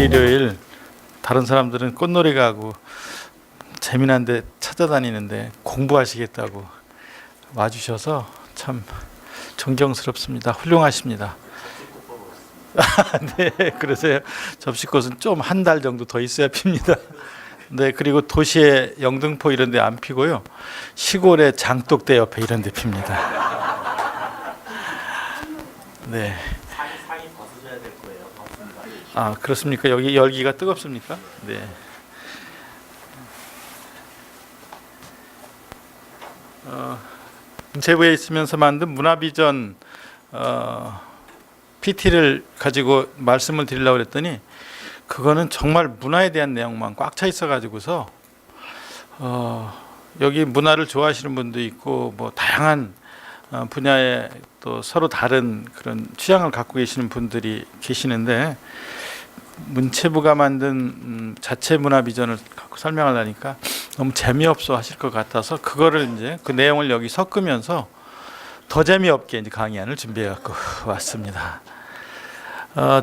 일요일 다른 사람들은 꽃놀이 가고 재미난데 찾아다니는데 공부하시겠다고 와주셔서 참 존경스럽습니다. 훌륭하십니다. 네, 그러세요. 접시꽃은 좀 한 달 정도 더 있어야 핍니다. 네, 그리고 도시의 영등포 이런 데 안 피고요. 시골의 장독대 옆에 이런 데 핍니다. 네. 상의 벗으셔야 될 거예요. 벗습니다. 아, 그렇습니까? 여기 열기가 뜨겁습니까? 네. 문체부에 있으면서 만든 문화비전 PT를 가지고 말씀을 드리려고 했더니 그거는 정말 문화에 대한 내용만 꽉 차 있어 가지고서 여기 문화를 좋아하시는 분도 있고 뭐 다양한 분야에 또 서로 다른 그런 취향을 갖고 계시는 분들이 계시는데 문체부가 만든 자체 문화 비전을 갖고 설명하려니까 너무 재미없어 하실 것 같아서 그거를 이제 그 내용을 여기 섞으면서 더 재미없게 이제 강의안을 준비해 갖고 왔습니다.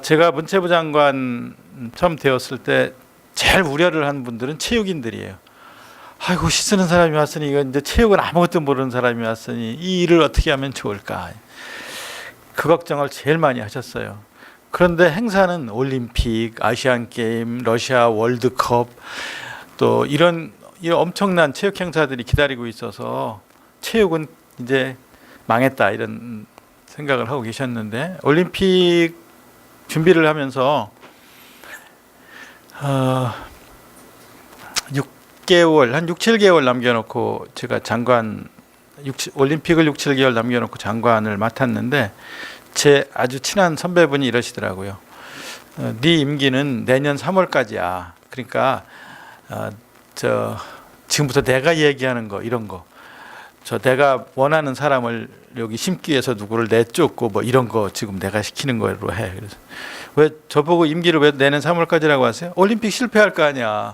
제가 문체부 장관 처음 되었을 때 제일 우려를 한 분들은 체육인들이에요. 아이고 시 쓰는 사람이 왔으니 이거 이제 체육은 아무것도 모르는 사람이 왔으니 이 일을 어떻게 하면 좋을까 그 걱정을 제일 많이 하셨어요. 그런데 행사는 올림픽, 아시안 게임, 러시아 월드컵 또 이런 엄청난 체육 행사들이 기다리고 있어서 체육은 이제 망했다 이런 생각을 하고 계셨는데 올림픽 준비를 하면서 6개월 한 6, 7개월 남겨놓고 제가 장관 올림픽을 6, 7개월 남겨놓고 장관을 맡았는데 제 아주 친한 선배분이 이러시더라고요. 네 임기는 내년 3월까지야. 그러니까 지금부터 내가 얘기하는 거 이런 거 내가 원하는 사람을 여기 심기 위해서 누구를 내쫓고 뭐 이런 거 지금 내가 시키는 거로 해. 그래서 왜 저보고 임기를 왜 내년 3월까지라고 하세요? 올림픽 실패할 거 아니야.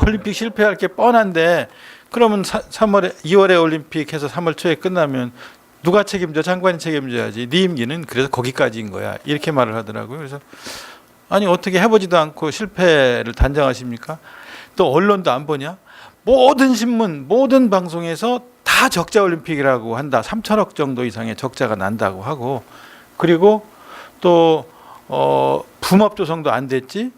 올림픽 실패할 게 뻔한데 그러면 2월에 올림픽 해서 3월 초에 끝나면 누가 책임져? 장관이 책임져야지. 네 임기는 그래서 거기까지인 거야. 이렇게 말을 하더라고요. 그래서 아니 어떻게 해보지도 않고 실패를 단정하십니까? 또 언론도 안 보냐? 모든 신문, 모든 방송에서 다 적자 올림픽이라고 한다. 3천억 정도 이상의 적자가 난다고 하고 그리고 또 붐업 조성도 안 됐지.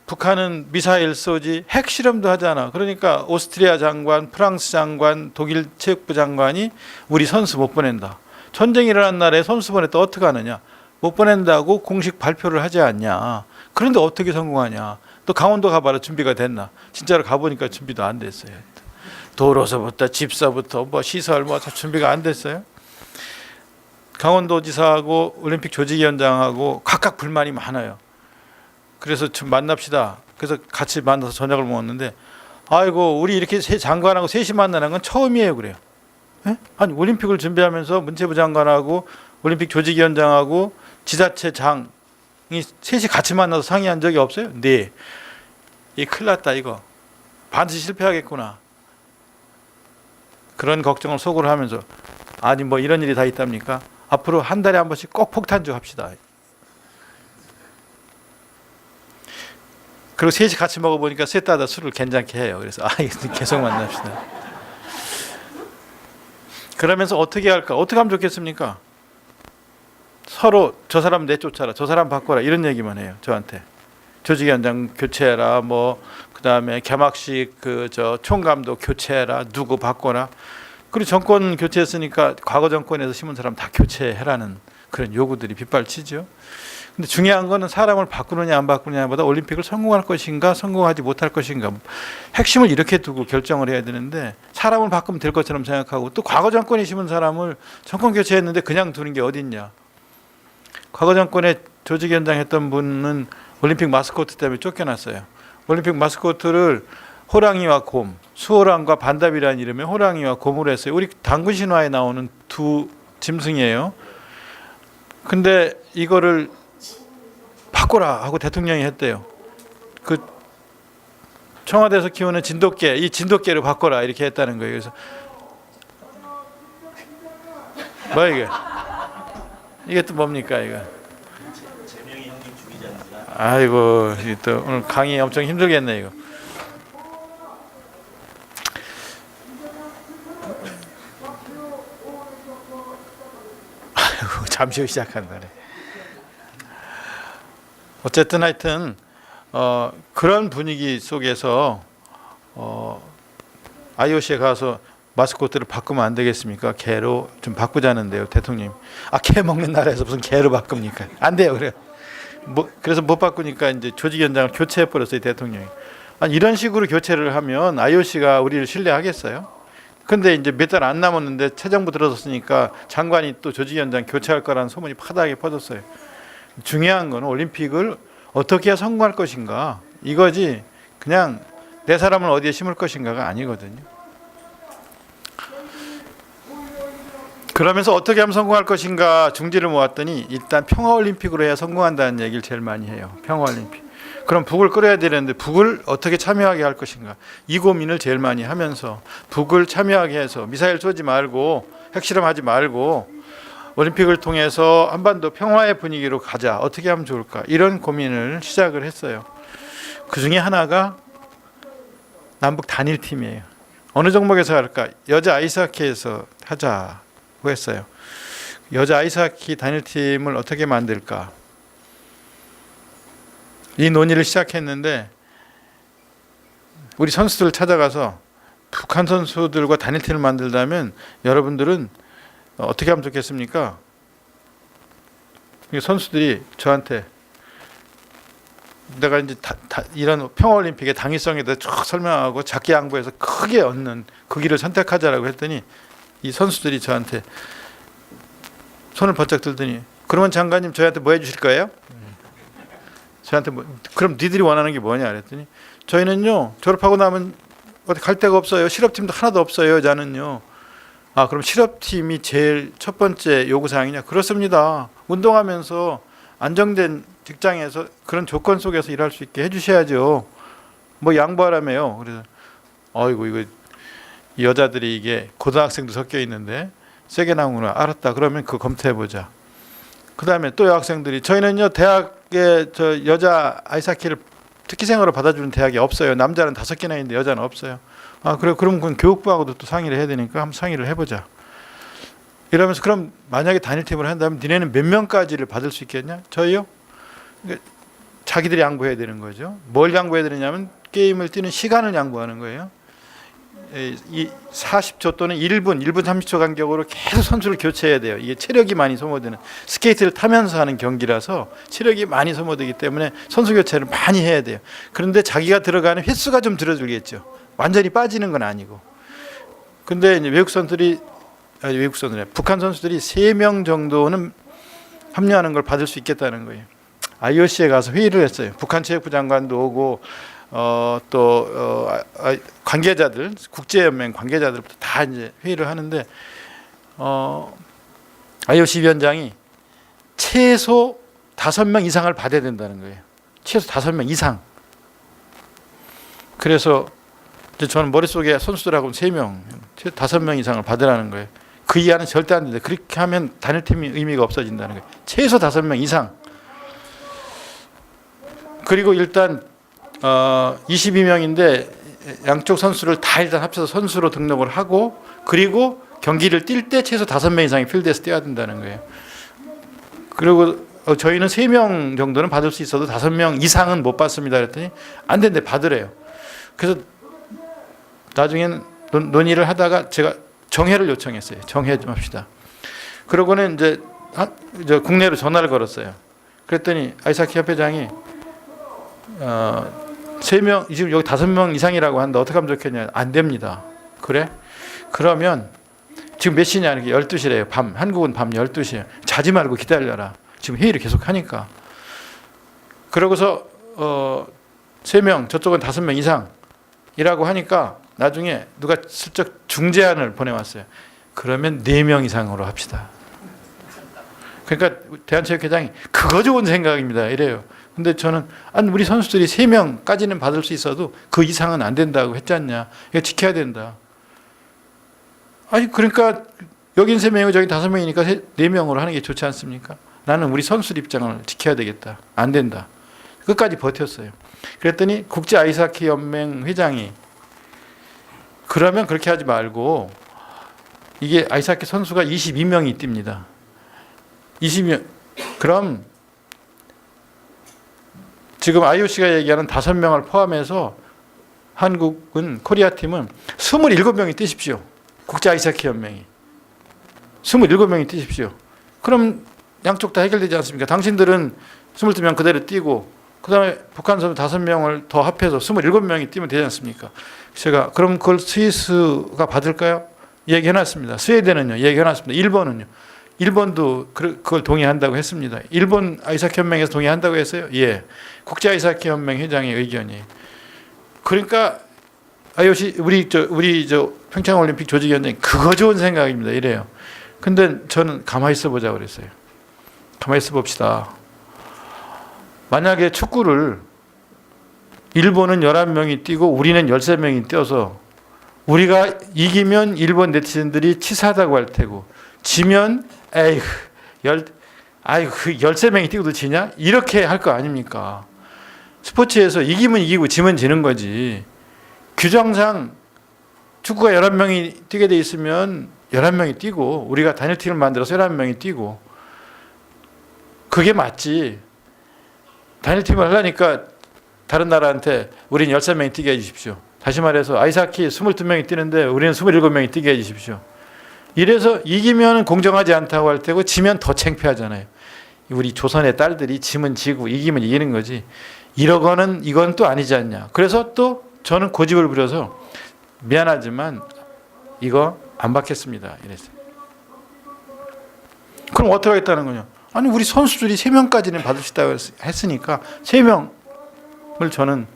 북한은 미사일 쏘지 핵실험도 하잖아. 그러니까 오스트리아 장관, 프랑스 장관, 독일 체육부 장관이 우리 선수 못 보낸다. 전쟁이 일어난 날에 선수 보냈다 어떻게 하느냐. 못 보낸다고 공식 발표를 하지 않냐. 그런데 어떻게 성공하냐. 또 강원도 가봐라 준비가 됐나. 진짜로 가보니까 준비도 안 됐어요. 도로서부터 집서부터 뭐 시설 뭐 준비가 안 됐어요. 강원도지사하고 올림픽 조직위원장하고 각각 불만이 많아요. 그래서 좀 만납시다. 그래서 같이 만나서 저녁을 먹었는데 아이고 우리 이렇게 장관하고 셋이 만나는 건 처음이에요 그래요. 에? 아니 올림픽을 준비하면서 문체부 장관하고 올림픽 조직위원장하고 지자체장이 셋이 같이 만나서 상의한 적이 없어요? 네. 이 큰일 났다 이거. 반드시 실패하겠구나. 그런 걱정을 속으로 하면서 아니 뭐 이런 일이 다 있답니까? 앞으로 한 달에 한 번씩 꼭 폭탄주 합시다. 그리고 셋이 같이 먹어보니까 셋 다 술을 괜찮게 해요. 그래서 계속 만납시다. 그러면서 어떻게 할까? 어떻게 하면 좋겠습니까? 서로 저 사람 내쫓아라, 저 사람 바꿔라 이런 얘기만 해요. 저한테 조직위원장 교체해라, 뭐 그다음에 개막식 총감독 교체해라, 누구 바꿔라. 그리고 정권 교체했으니까 과거 정권에서 심은 사람 다 교체해라는 그런 요구들이 빗발치죠. 근데 중요한 거는 사람을 바꾸느냐 안 바꾸느냐보다 올림픽을 성공할 것인가 성공하지 못할 것인가 핵심을 이렇게 두고 결정을 해야 되는데 사람을 바꾸면 될 것처럼 생각하고 또 과거 정권에 심은 사람을 정권 교체했는데 그냥 두는 게 어딨냐. 과거 정권에 조직위원장 했던 분은 올림픽 마스코트 때문에 쫓겨났어요. 올림픽 마스코트를 호랑이와 곰, 수호랑과 반답이라는 이름의 호랑이와 곰으로 했어요. 우리 당군 신화에 나오는 두 짐승이에요. 근데 이거를 바꿔라 하고 대통령이 했대요. 그 청와대에서 키우는 진돗개, 이 진돗개를 바꿔라 이렇게 했다는 거예요. 그래서 뭐야 이게 또 뭡니까 이거? 제명이 형님 죽이지 않습니다. 아이고 또 오늘 강의 엄청 힘들겠네 이거. 아이고 잠시 후 시작한다네. 어쨌든 하여튼 그런 분위기 속에서 IOC에 가서 마스코트를 바꾸면 안 되겠습니까? 개로 좀 바꾸자는데요, 대통령님. 개 먹는 나라에서 무슨 개로 바꿉니까? 안 돼요, 그래요. 그래서 못 바꾸니까 이제 조직위원장을 교체해 버렸어요, 대통령이. 아니, 이런 식으로 교체를 하면 IOC가 우리를 신뢰하겠어요? 근데 이제 몇 달 안 남았는데 새 정부 들어섰으니까 장관이 또 조직위원장 교체할 거라는 소문이 파다하게 퍼졌어요. 중요한 건 올림픽을 어떻게 해야 성공할 것인가 이거지, 그냥 내 사람을 어디에 심을 것인가가 아니거든요. 그러면서 어떻게 하면 성공할 것인가 중지를 모았더니 일단 평화올림픽으로 해야 성공한다는 얘기를 제일 많이 해요. 평화올림픽. 그럼 북을 끌어야 되는데 북을 어떻게 참여하게 할 것인가, 이 고민을 제일 많이 하면서 북을 참여하게 해서 미사일 쏘지 말고 핵실험하지 말고 올림픽을 통해서 한반도 평화의 분위기로 가자, 어떻게 하면 좋을까, 이런 고민을 시작을 했어요. 그 중에 하나가 남북 단일팀이에요. 어느 종목에서 할까? 여자 아이스하키에서 하자고 했어요. 여자 아이스하키 단일팀을 어떻게 만들까, 이 논의를 시작했는데 우리 선수들을 찾아가서 북한 선수들과 단일팀을 만들다면 여러분들은 어떻게 하면 좋겠습니까? 선수들이 저한테 내가 이제 이런 평화올림픽의 당위성에 대해 쭉 설명하고 작게 양보해서 크게 얻는 그 길을 선택하자라고 했더니 이 선수들이 저한테 손을 번쩍 들더니, 그러면 장관님 저희한테 뭐 해주실 거예요? 저한테 그럼 니들이 원하는 게 뭐냐 그랬더니, 저희는요 졸업하고 나면 어디 갈 데가 없어요. 실업팀도 하나도 없어요. 여자는요. 그럼 실업팀이 제일 첫 번째 요구사항이냐? 그렇습니다. 운동하면서 안정된 직장에서 그런 조건 속에서 일할 수 있게 해주셔야죠. 뭐 양보하라며요. 그래서 아이고 이거 여자들이 이게 고등학생도 섞여 있는데 세게 나오구나. 알았다. 그러면 그거 검토해보자. 그 다음에 또 여학생들이, 저희는요 대학에 저 여자 아이스하키를 특기생으로 받아주는 대학이 없어요. 남자는 5개나 있는데 여자는 없어요. 그래, 그럼 그건 교육부하고도 또 상의를 해야 되니까 한번 상의를 해보자. 이러면서 그럼 만약에 단일팀을 한다면 니네는 몇 명까지를 받을 수 있겠냐? 저희요? 그러니까 자기들이 양보해야 되는 거죠. 뭘 양보해야 되느냐면 게임을 뛰는 시간을 양보하는 거예요. 이 40초 또는 1분 30초 간격으로 계속 선수를 교체해야 돼요. 이게 체력이 많이 소모되는, 스케이트를 타면서 하는 경기라서 체력이 많이 소모되기 때문에 선수 교체를 많이 해야 돼요. 그런데 자기가 들어가는 횟수가 좀 줄어들겠죠. 완전히 빠지는 건 아니고. 근데 이제 북한 선수들이 3명 정도는 합류하는 걸 받을 수 있겠다는 거예요. IOC에 가서 회의를 했어요. 북한 체육부 장관도 오고 관계자들, 국제연맹 관계자들부터 다 이제 회의를 하는데 IOC 위원장이 최소 5명 이상을 받아야 된다는 거예요. 최소 5명 이상. 그래서 이제 저는 머릿속에 선수들하고는 3명, 최소 5명 이상을 받으라는 거예요. 그 이하는 절대 안 된다. 그렇게 하면 단일팀이 의미가 없어진다는 거예요. 최소 5명 이상. 그리고 일단 22명인데 양쪽 선수를 다 일단 합쳐서 선수로 등록을 하고, 그리고 경기를 뛸 때 최소 5명 이상이 필드에서 뛰어야 된다는 거예요. 그리고 저희는 3명 정도는 받을 수 있어도 5명 이상은 못 받습니다 그랬더니 안 된대, 받으래요. 그래서 나중에는 논의를 하다가 제가 정회를 요청했어요. 정회 좀 합시다. 그러고는 이제 국내로 전화를 걸었어요. 그랬더니 아이스하키 협회장이 3명, 지금 여기 5명 이상이라고 하는데 어떻게 하면 좋겠냐. 안 됩니다. 그래? 그러면 지금 몇 시냐. 이렇게 12시래요. 밤. 한국은 밤 12시에. 자지 말고 기다려라. 지금 회의를 계속 하니까. 그러고서 3명, 저쪽은 5명 이상이라고 하니까 나중에 누가 슬쩍 중재안을 보내왔어요. 그러면 4명 이상으로 합시다. 그러니까 대한체육회장이 그거 좋은 생각입니다. 이래요. 근데 저는 우리 선수들이 3명까지는 받을 수 있어도 그 이상은 안 된다고 했지 않냐. 이거 지켜야 된다. 그러니까 여긴 3명이고 저기 5명이니까 4명으로 하는 게 좋지 않습니까? 나는 우리 선수들 입장을 지켜야 되겠다. 안 된다. 끝까지 버텼어요. 그랬더니 국제 아이스하키 연맹 회장이 그러면 그렇게 하지 말고 이게 아이스하키 선수가 22명이 뜁니다. 20명. 그럼 지금 IOC가 얘기하는 5명을 포함해서 한국은 코리아 팀은 27명이 뛰십시오. 국제 아이스하키 연맹이 27명이 뛰십시오. 그럼 양쪽 다 해결되지 않습니까? 당신들은 22명 그대로 뛰고 그다음에 북한 선수 5명을 더 합해서 27명이 뛰면 되지 않습니까? 제가 그럼 그걸 스위스가 받을까요? 얘기해놨습니다. 스웨덴은요. 얘기해놨습니다. 일본은요. 일본도 그걸 동의한다고 했습니다. 일본 아이스하키 연맹에서 동의한다고 했어요. 예. 국제 아이스하키 연맹 회장의 의견이. 그러니까 IOC 우리 평창 올림픽 조직위원장이 그거 좋은 생각입니다. 이래요. 근데 저는 가만히 있어 보자고 그랬어요. 가만히 있어 봅시다. 만약에 축구를 일본은 11명이 뛰고 우리는 13명이 뛰어서 우리가 이기면 일본 네티즌들이 치사하다고 할 테고 지면 에이그 13명이 뛰고도 지냐? 이렇게 할 거 아닙니까? 스포츠에서 이기면 이기고 지면 지는 거지. 규정상 축구가 11명이 뛰게 돼 있으면 11명이 뛰고 우리가 단일팀을 만들어서 11명이 뛰고 그게 맞지. 단일팀을 하려니까 다른 나라한테 우리는 13명이 뛰게 해주십시오. 다시 말해서 아이스하키 22명이 뛰는데 우리는 27명이 뛰게 해주십시오. 이래서 이기면 공정하지 않다고 할 테고 지면 더 창피하잖아요. 우리 조선의 딸들이 지면 지고 이기면 이기는 거지. 이러고는 이건 또 아니지 않냐. 그래서 또 저는 고집을 부려서 미안하지만 이거 안 받겠습니다. 이랬어요. 그럼 어떻게 하겠다는 거냐. 아니 우리 선수들이 3명까지는 받을 수 있다고 했으니까 3명을 저는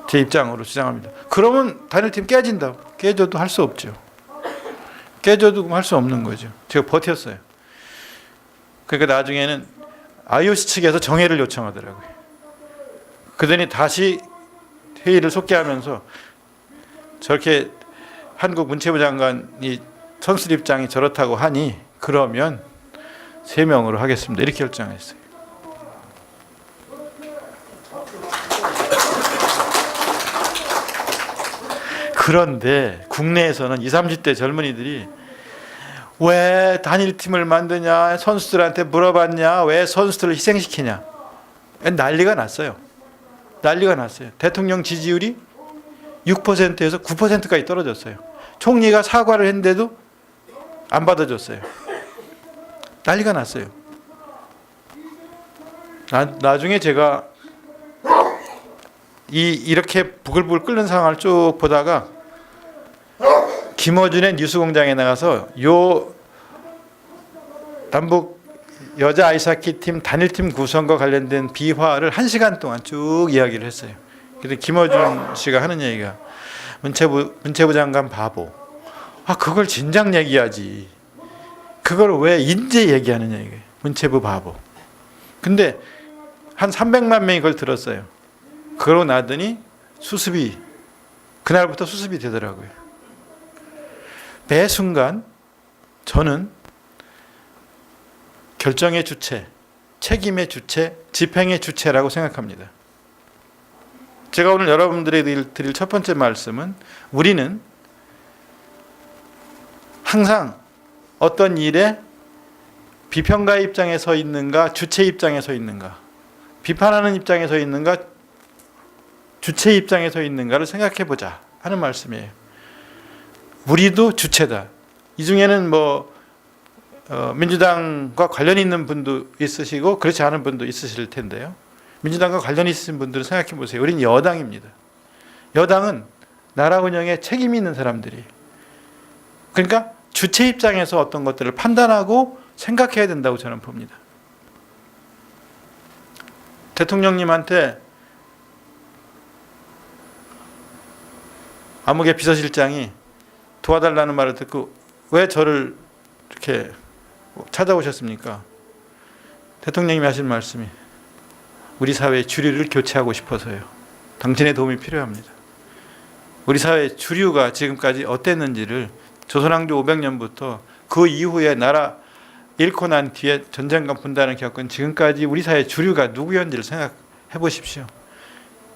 제 입장으로 주장합니다. 그러면 단일팀 깨진다. 깨져도 할 수 없죠. 깨져도 할 수 없는 거죠. 제가 버텼어요. 그러니까 나중에는 IOC 측에서 정회를 요청하더라고요. 그러더니 다시 회의를 속개하면서 저렇게 한국 문체부 장관이 선수들 입장이 저렇다고 하니 그러면 3명으로 하겠습니다. 이렇게 결정했어요. 그런데 국내에서는 20, 30대 젊은이들이 왜 단일팀을 만드냐, 선수들한테 물어봤냐, 왜 선수들을 희생시키냐, 난리가 났어요. 난리가 났어요. 대통령 지지율이 6%에서 9%까지 떨어졌어요. 총리가 사과를 했는데도 안 받아줬어요. 난리가 났어요. 나중에 제가 이렇게 부글부글 끓는 상황을 쭉 보다가 김어준의 뉴스공장에 나가서 요 남북 여자 아이스하키 팀 단일팀 구성과 관련된 비화를 1시간 동안 쭉 이야기를 했어요. 그래서 김어준 씨가 하는 얘기가 문체부 장관 바보. 그걸 진작 얘기하지. 그걸 왜 이제 얘기하느냐 이게. 문체부 바보. 근데 한 300만 명이 그걸 들었어요. 그러고 나더니 수습이 그날부터 수습이 되더라고요. 매 순간 저는 결정의 주체, 책임의 주체, 집행의 주체라고 생각합니다. 제가 오늘 여러분들에게 드릴 첫 번째 말씀은 우리는 항상 어떤 일에 비평가의 입장에 서 있는가, 주체 입장에 서 있는가, 비판하는 입장에 서 있는가, 주체 입장에 서 있는가를 생각해 보자 하는 말씀이에요. 우리도 주체다. 이 중에는 민주당과 관련 있는 분도 있으시고 그렇지 않은 분도 있으실 텐데요. 민주당과 관련 있으신 분들은 생각해 보세요. 우리는 여당입니다. 여당은 나라 운영에 책임이 있는 사람들이. 그러니까 주체 입장에서 어떤 것들을 판단하고 생각해야 된다고 저는 봅니다. 대통령님한테 암흑의 비서실장이 도와달라는 말을 듣고 왜 저를 이렇게 찾아오셨습니까? 대통령님이 하신 말씀이 우리 사회의 주류를 교체하고 싶어서요. 당신의 도움이 필요합니다. 우리 사회의 주류가 지금까지 어땠는지를 조선왕조 500년부터 그 이후에 나라 잃고 난 뒤에 전쟁과 분단을 겪은 지금까지 우리 사회 주류가 누구였는지를 생각해 보십시오.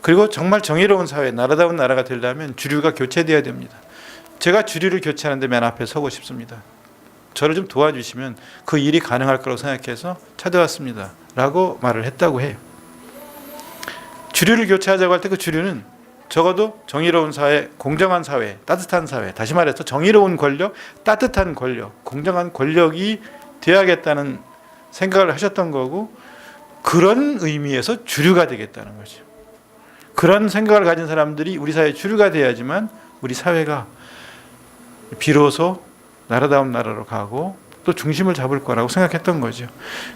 그리고 정말 정의로운 사회, 나라다운 나라가 되려면 주류가 교체되어야 됩니다. 제가 주류를 교체하는데 맨 앞에 서고 싶습니다. 저를 좀 도와주시면 그 일이 가능할 거라고 생각해서 찾아왔습니다. 라고 말을 했다고 해요. 주류를 교체하자고 할 때 그 주류는 적어도 정의로운 사회, 공정한 사회, 따뜻한 사회, 다시 말해서 정의로운 권력, 따뜻한 권력, 공정한 권력이 되어야겠다는 생각을 하셨던 거고, 그런 의미에서 주류가 되겠다는 거죠. 그런 생각을 가진 사람들이 우리 사회의 주류가 돼야지만 우리 사회가 비로소 나라다운 나라로 가고 또 중심을 잡을 거라고 생각했던 거죠.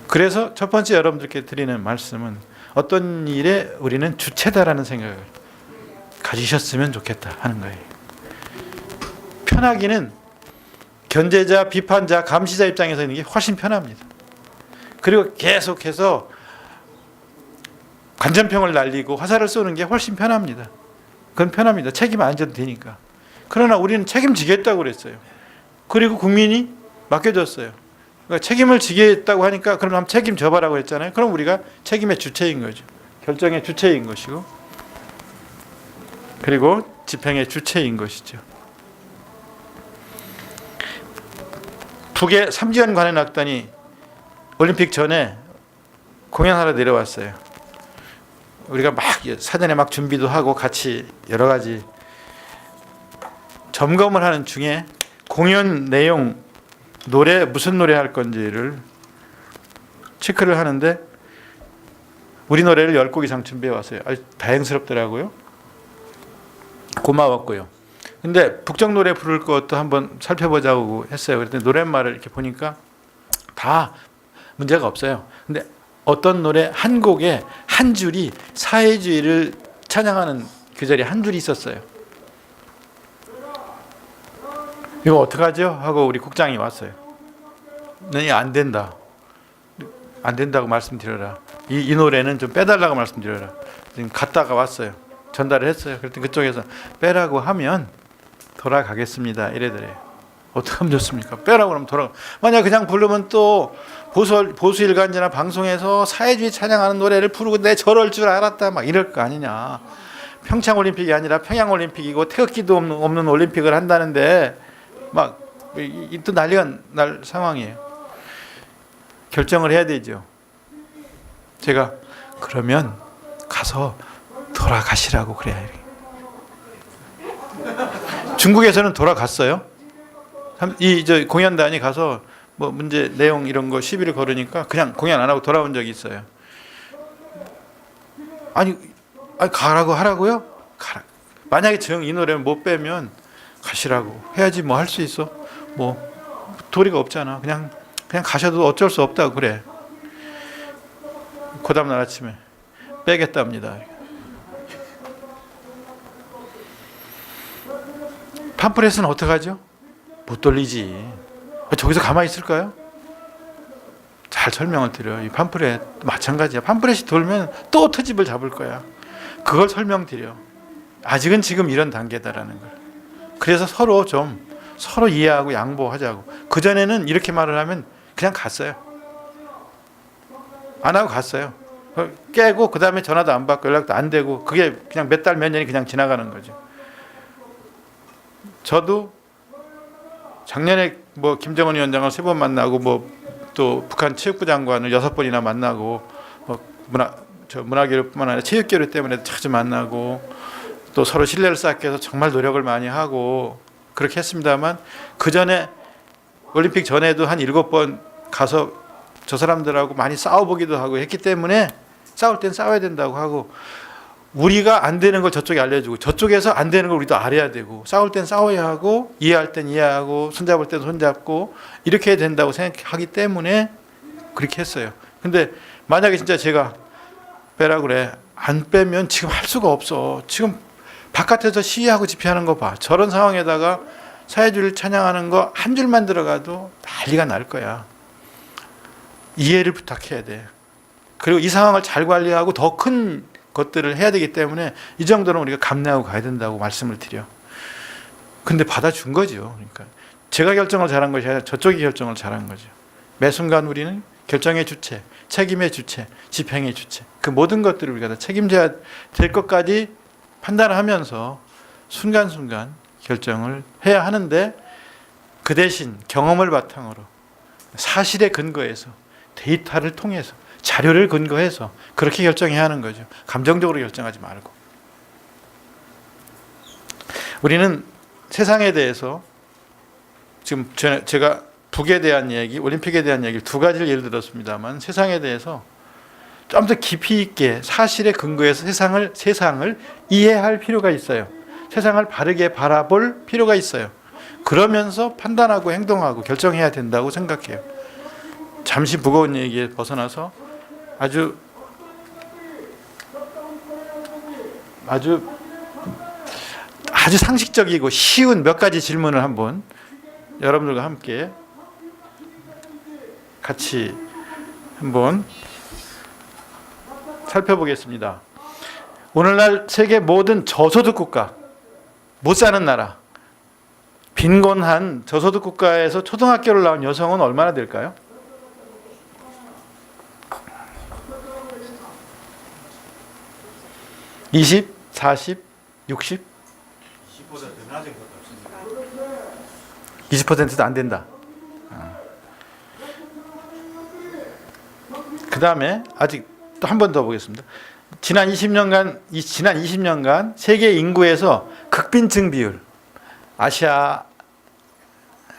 그래서 첫 번째 여러분들께 드리는 말씀은 어떤 일에 우리는 주체다라는 생각을 가지셨으면 좋겠다 하는 거예요. 편하기는 견제자, 비판자, 감시자 입장에서 있는 게 훨씬 편합니다. 그리고 계속해서 관전평을 날리고 화살을 쏘는 게 훨씬 편합니다. 그건 편합니다. 책임 안 져도 되니까. 그러나 우리는 책임지겠다고 그랬어요. 그리고 국민이 맡겨줬어요. 그러니까 책임을 지겠다고 하니까 그럼 한번 책임져봐라고 했잖아요. 그럼 우리가 책임의 주체인 거죠. 결정의 주체인 것이고, 그리고 집행의 주체인 것이죠. 북의 삼지연 관현악단이 올림픽 전에 공연하러 내려왔어요. 우리가 막 사전에 막 준비도 하고 같이 여러 가지 점검을 하는 중에 공연 내용, 노래 무슨 노래 할 건지를 체크를 하는데 우리 노래를 10곡 이상 준비해 왔어요. 아주 다행스럽더라고요. 고마웠고요. 근데 북적 노래 부를 것도 한번 살펴보자고 했어요. 그랬더니 노랫말을 이렇게 보니까 다 문제가 없어요. 근데 어떤 노래 한 곡에 한 줄이 사회주의를 찬양하는 구절이 한 줄이 있었어요. 이거 어떡하죠? 하고 우리 국장이 왔어요. 네, 안 된다. 안 된다고 말씀드려라. 이 노래는 좀 빼달라고 말씀드려라. 지금 갔다가 왔어요. 전달을 했어요. 그랬더니 그쪽에서 빼라고 하면 돌아가겠습니다. 이래더래요. 어떻게 하면 좋습니까? 빼라고 그러면 돌아가. 만약 그냥 부르면 또 보수 일간지나 방송에서 사회주의 찬양하는 노래를 부르고 내 저럴 줄 알았다 막 이럴 거 아니냐. 평창 올림픽이 아니라 평양 올림픽이고 태극기도 없는 올림픽을 한다는데 막 또 난리가 날 상황이에요. 결정을 해야 되죠. 제가 그러면 가서 돌아가시라고 그래야 해요. 중국에서는 돌아갔어요. 저 공연단이 가서 뭐 문제 내용 이런 거 시비를 걸으니까 그냥 공연 안 하고 돌아온 적이 있어요. 아니 가라고 하라고요? 가라. 만약에 이 노래를 못 빼면 가시라고 해야지 뭐 할 수 있어? 뭐 도리가 없잖아. 그냥 가셔도 어쩔 수 없다고 그래. 그 다음날 아침에 빼겠답니다. 팜프렛은 어떡하죠? 못 돌리지. 저기서 가만히 있을까요? 잘 설명을 드려요. 이 팜프렛 마찬가지야. 팜프렛이 돌면 또 트집을 잡을 거야. 그걸 설명드려. 아직은 지금 이런 단계다라는 걸. 그래서 서로 이해하고 양보하자고. 그전에는 이렇게 말을 하면 그냥 갔어요. 안 하고 갔어요. 깨고 그 다음에 전화도 안 받고 연락도 안 되고 그게 그냥 몇 달 몇 년이 그냥 지나가는 거죠. 저도 작년에 뭐 김정은 위원장을 3번 만나고 뭐 또 북한 체육부 장관을 6번이나 만나고 문화교류뿐만 아니라 체육교류 때문에 자주 만나고 또 서로 신뢰를 쌓기 위해서 정말 노력을 많이 하고 그렇게 했습니다만 그 전에 올림픽 전에도 한 7번 가서 저 사람들하고 많이 싸워보기도 하고 했기 때문에 싸울 땐 싸워야 된다고 하고 우리가 안 되는 걸 저쪽에 알려주고 저쪽에서 안 되는 걸 우리도 알아야 되고 싸울 땐 싸워야 하고 이해할 땐 이해하고 손잡을 땐 손잡고 이렇게 해야 된다고 생각하기 때문에 그렇게 했어요. 근데 만약에 진짜 제가 빼라 그래. 안 빼면 지금 할 수가 없어. 지금 바깥에서 시위하고 집회하는 거 봐. 저런 상황에다가 사회주의를 찬양하는 거 한 줄만 들어가도 난리가 날 거야. 이해를 부탁해야 돼. 그리고 이 상황을 잘 관리하고 더 큰 것들을 해야 되기 때문에 이 정도는 우리가 감내하고 가야 된다고 말씀을 드려. 근데 받아준 거죠. 그러니까 제가 결정을 잘한 것이 아니라 저쪽이 결정을 잘한 거죠. 매 순간 우리는 결정의 주체, 책임의 주체, 집행의 주체, 그 모든 것들을 우리가 다 책임져야 될 것까지 판단을 하면서 순간순간 결정을 해야 하는데, 그 대신 경험을 바탕으로 사실에 근거해서 데이터를 통해서 자료를 근거해서 그렇게 결정해야 하는 거죠. 감정적으로 결정하지 말고. 우리는 세상에 대해서 지금 제가 북에 대한 얘기, 올림픽에 대한 얘기를 두 가지를 예를 들었습니다만, 세상에 대해서 좀 더 깊이 있게 사실에 근거해서 세상을 이해할 필요가 있어요. 세상을 바르게 바라볼 필요가 있어요. 그러면서 판단하고 행동하고 결정해야 된다고 생각해요. 잠시 무거운 얘기에 벗어나서 아주 상식적이고 쉬운 몇 가지 질문을 한번 여러분들과 함께 같이 한번 살펴보겠습니다. 오늘날 세계 모든 저소득 국가, 못 사는 나라, 빈곤한 저소득 국가에서 초등학교를 나온 여성은 얼마나 될까요? 20, 40, 60? 20%는 아직 것 없습니다. 20%도 안 된다. 그 다음에 아직 또 한 번 더 보겠습니다. 지난 20년간 세계 인구에서 극빈층 비율, 아시아,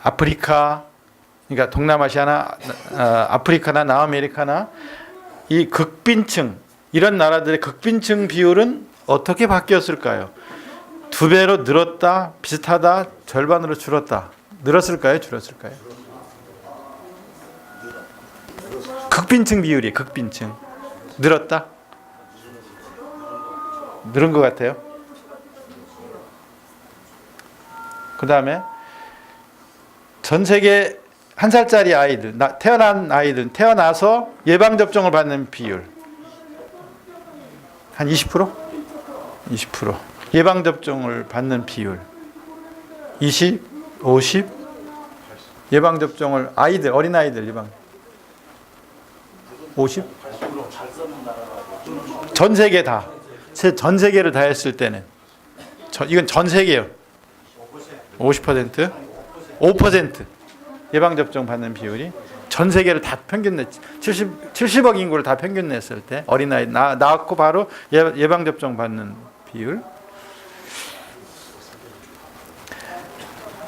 아프리카, 그러니까 동남아시아나 아프리카나 남아메리카나 이 극빈층, 이런 나라들의 극빈층 비율은 어떻게 바뀌었을까요? 2배로 늘었다, 비슷하다, 절반으로 줄었다. 늘었을까요? 줄었을까요? 극빈층 비율이 극빈층. 늘었다? 늘은 것 같아요. 그 다음에 전 세계 1살짜리 아이들, 태어난 아이들, 태어나서 예방접종을 받는 비율 한 20%? 20%. 예방접종을 받는 비율 20, 50? 예방접종을 어린아이들 예방 50? 전 세계 다. 전 세계를 다 했을 때는 이건 전 세계예요. 50%? 5% 예방접종 받는 비율이 전 세계를 다 평균 냈지. 70억 인구를 다 평균 냈을 때 어린아이 낳고 바로 예방접종 받는 비율.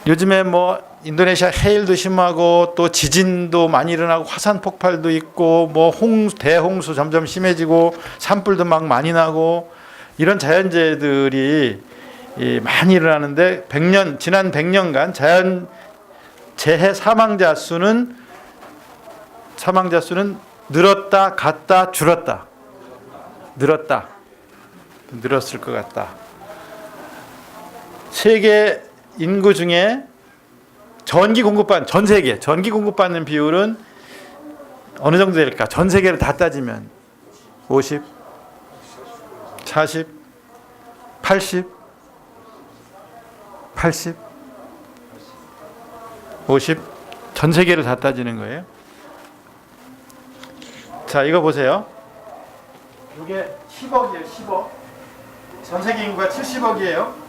요즘에 뭐 인도네시아 해일도 심하고 또 지진도 많이 일어나고 화산 폭발도 있고 뭐 대홍수 점점 심해지고 산불도 막 많이 나고 이런 자연재해들이 많이 일어나는데 지난 100년간 자연재해 사망자 수는 늘었다, 같다, 줄었다. 늘었을 것 같다. 세계 인구 중에 전기 공급받는 비율은 어느 정도 될까? 전 세계를 다 따지면 50, 40, 80, 50. 전 세계를 다 따지는 거예요. 자, 이거 보세요. 이게 10억이에요. 10억. 전 세계 인구가 70억이에요.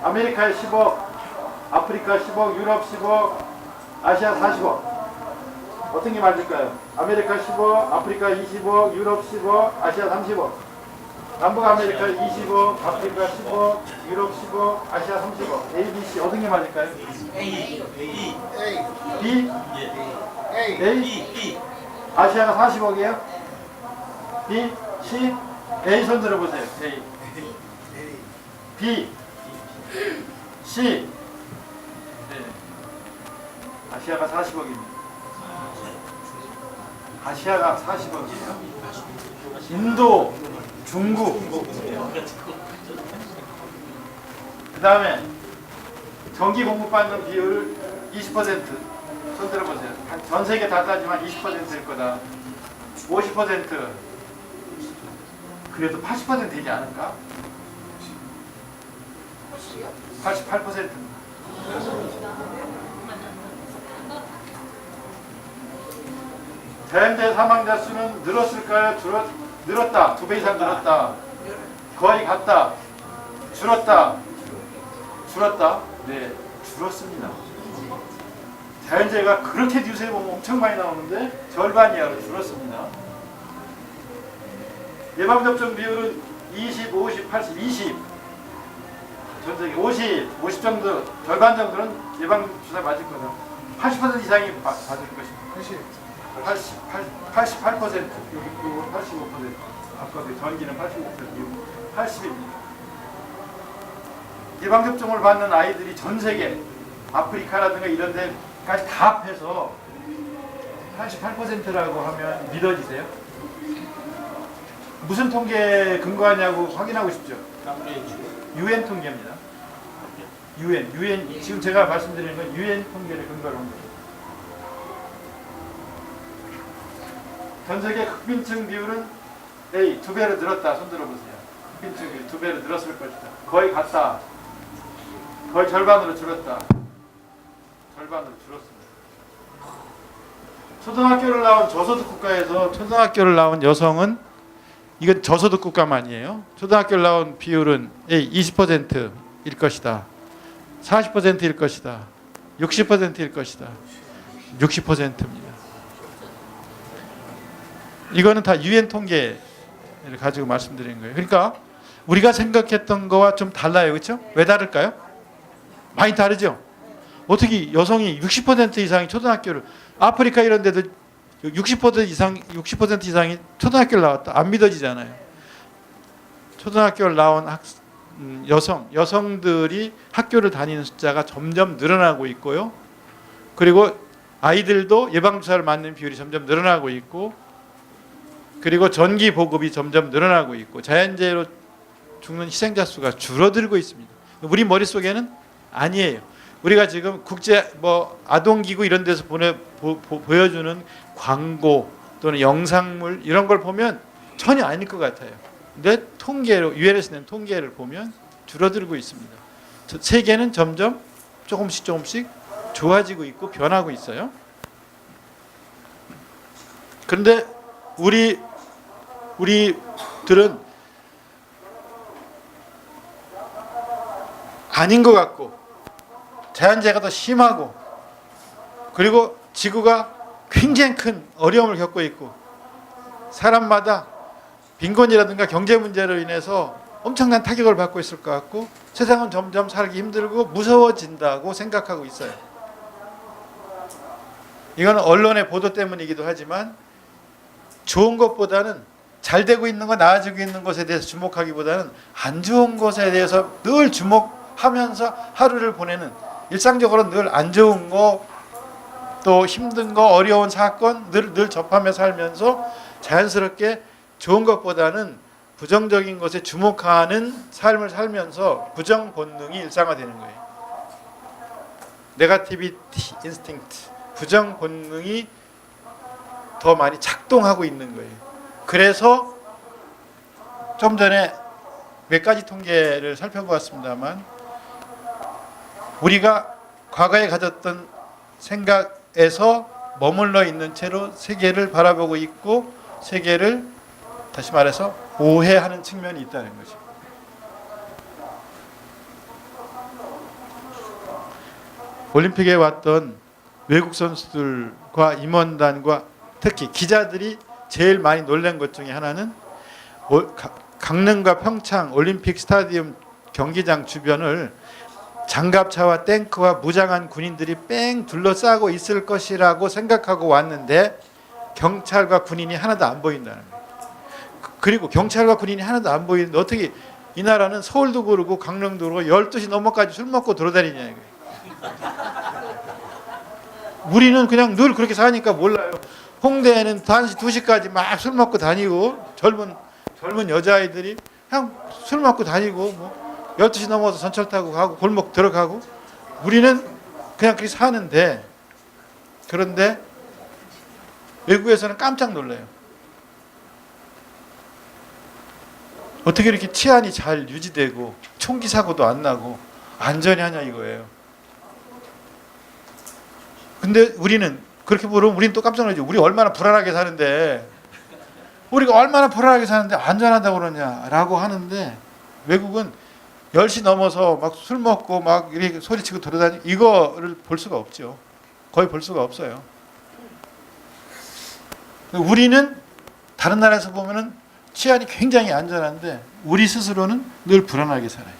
아메리카에 10억, 아프리카 10억, 유럽 10억, 아시아 40억. 어떤 게 맞을까요? 아메리카 10억, 아프리카 20억, 유럽 10억, 아시아 30억. 남북 아메리카 20억, 아프리카 10억, 유럽 10억, 아시아 30억. A, B, C 어떤 게 맞을까요? A, B? A? 아시아가 40억이에요? B, C, A 손 들어보세요. A. B, C. 아시아가 40억입니다. 아시아가 40억이에요. 인도, 중국. 그 다음에 전기 공급받는 비율 20%. 손 들어보세요. 전 세계 다 따지면 20%일 거다. 50%. 그래도 80% 되지 않을까? 88%. 자연재해 사망자 수는 늘었을까요? 늘었다. 2배 이상 늘었다. 거의 같다. 줄었다. 네, 줄었습니다. 자연재해가 그렇게 뉴스에 보면 엄청 많이 나오는데 절반 이하로 줄었습니다. 예방접종 비율은 20, 50, 80, 20. 전 세계 50 정도, 절반 정도는 예방주사 맞을 거다. 80% 이상이 받을 것입니다. 88%, 여기 85%. 아까 그 전기는 85%, 80입니다. 예방접종을 받는 아이들이 전 세계, 아프리카라든가 이런 데까지 다 합해서 88%라고 하면 믿어지세요? 무슨 통계에 근거하냐고 확인하고 싶죠? UN 통계입니다. UN 지금 제가 말씀드리는 건 UN 통계를 근거로 한 거예요. 전 세계 극빈층 비율은 A 2배로 늘었다. 손 들어보세요. 극빈층 비율 2배로 늘었을 것이다. 거의 같다. 거의 절반으로 줄었다. 절반으로 줄었습니다. 초등학교를 나온 저소득 국가에서 초등학교를 나온 여성은 이건 저소득 국가만이에요. 초등학교를 나온 비율은 A 20%일 것이다. 40%일 것이다. 60%일 것이다. 60%입니다. 이거는 다 UN 통계를 가지고 말씀드리는 거예요. 그러니까 우리가 생각했던 거와 좀 달라요. 그렇죠? 왜 다를까요? 많이 다르죠? 어떻게 여성이 60% 이상이 초등학교를, 아프리카 이런 데도 60% 이상이 초등학교를 나왔다. 안 믿어지잖아요. 초등학교를 나온 여성들이 학교를 다니는 숫자가 점점 늘어나고 있고요. 그리고 아이들도 예방주사를 맞는 비율이 점점 늘어나고 있고, 그리고 전기 보급이 점점 늘어나고 있고, 자연재해로 죽는 희생자 수가 줄어들고 있습니다. 우리 머릿속에는 아니에요. 우리가 지금 국제 아동기구 이런 데서 보여주는 광고 또는 영상물 이런 걸 보면 전혀 아닐 것 같아요. 근데 통계로, UN에서 낸 통계를 보면 줄어들고 있습니다. 세계는 점점 조금씩 좋아지고 있고 변하고 있어요. 그런데 우리들은 아닌 것 같고, 자연재해가 더 심하고, 그리고 지구가 굉장히 큰 어려움을 겪고 있고, 사람마다 빈곤이라든가 경제 문제로 인해서 엄청난 타격을 받고 있을 것 같고, 세상은 점점 살기 힘들고 무서워진다고 생각하고 있어요. 이건 언론의 보도 때문이기도 하지만, 좋은 것보다는 잘 되고 있는 거, 나아지고 있는 것에 대해서 주목하기보다는 안 좋은 것에 대해서 늘 주목하면서 하루를 보내는, 일상적으로 늘 안 좋은 거, 또 힘든 거, 어려운 사건 늘 접하며 살면서 자연스럽게 좋은 것보다는 부정적인 것에 주목하는 삶을 살면서 부정 본능이 일상화되는 거예요. 네거티비티 인스팅트, 부정 본능이 더 많이 작동하고 있는 거예요. 그래서 좀 전에 몇 가지 통계를 살펴보았습니다만, 우리가 과거에 가졌던 생각에서 머물러 있는 채로 세계를 바라보고 있고, 세계를 다시 말해서 오해하는 측면이 있다는 거죠. 올림픽에 왔던 외국 선수들과 임원단과 특히 기자들이 제일 많이 놀란 것 중에 하나는 강릉과 평창 올림픽 스타디움 경기장 주변을 장갑차와 탱크와 무장한 군인들이 뺑 둘러싸고 있을 것이라고 생각하고 왔는데 경찰과 군인이 하나도 안 보인다는 거예요. 그리고 경찰과 군인이 하나도 안 보이는데 어떻게 이 나라는 서울도 그러고 강릉도 그러고 12시 넘어까지 술 먹고 돌아다니냐 이거예요. 우리는 그냥 늘 그렇게 사니까 몰라요. 홍대에는 1시, 2시까지 막 술 먹고 다니고, 젊은 여자아이들이 그냥 술 먹고 다니고, 12시 넘어서 전철 타고 가고 골목 들어가고, 우리는 그냥 그렇게 사는데, 그런데 외국에서는 깜짝 놀라요. 어떻게 이렇게 치안이 잘 유지되고 총기 사고도 안 나고 안전히 하냐 이거예요. 근데 우리는 그렇게 물으면 우리는 또 깜짝 놀라죠. 우리 얼마나 불안하게 사는데, 우리가 얼마나 불안하게 사는데 안전하다고 그러냐라고 하는데, 외국은 10시 넘어서 막 술 먹고 막 이렇게 소리치고 돌아다니고 이거를 볼 수가 없죠. 거의 볼 수가 없어요. 우리는 다른 나라에서 보면은 치안이 굉장히 안전한데 우리 스스로는 늘 불안하게 살아요.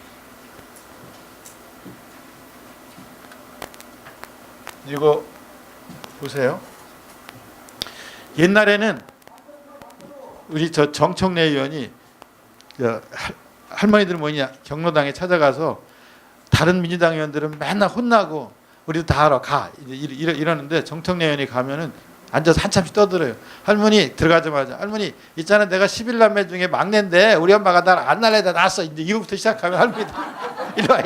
이거 보세요. 옛날에는 우리 저 정청래 의원이 할머니들 뭐냐 경로당에 찾아가서 다른 민주당 의원들은 맨날 혼나고 우리도 다 알아 가 이러는데 정청래 의원이 가면은 앉아서 한참씩 떠들어요. 할머니 들어가자마자 할머니 있잖아 내가 11남매 중에 막내인데 우리 엄마가 날 안 날래다 낳았어. 이제 이거부터 시작하면 할머니 이리 와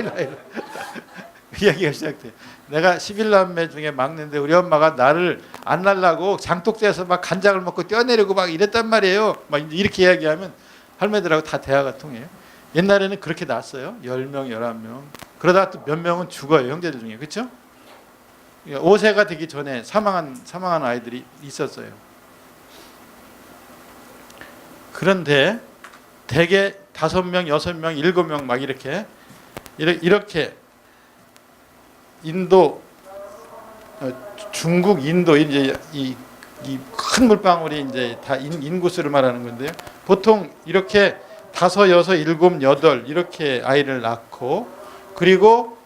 이야기가 시작돼. 내가 11남매 중에 막내인데 우리 엄마가 나를 안 날라고 장독대에서 막 간장을 먹고 뛰어내리고 막 이랬단 말이에요. 막 이렇게 이야기하면 할머니들하고 다 대화가 통해요. 옛날에는 그렇게 낳았어요. 10명, 11명. 그러다가 또 몇 명은 죽어요. 형제들 중에. 그렇죠? 5세가 되기 전에 사망한 아이들이 있었어요. 그런데 대개 5명, 6명, 7명 막 이렇게 인도, 중국, 인도 이제 이 큰 물방울이 이제 다 인구수를 말하는 건데요. 보통 이렇게 5, 6, 7, 8 이렇게 아이를 낳고 그리고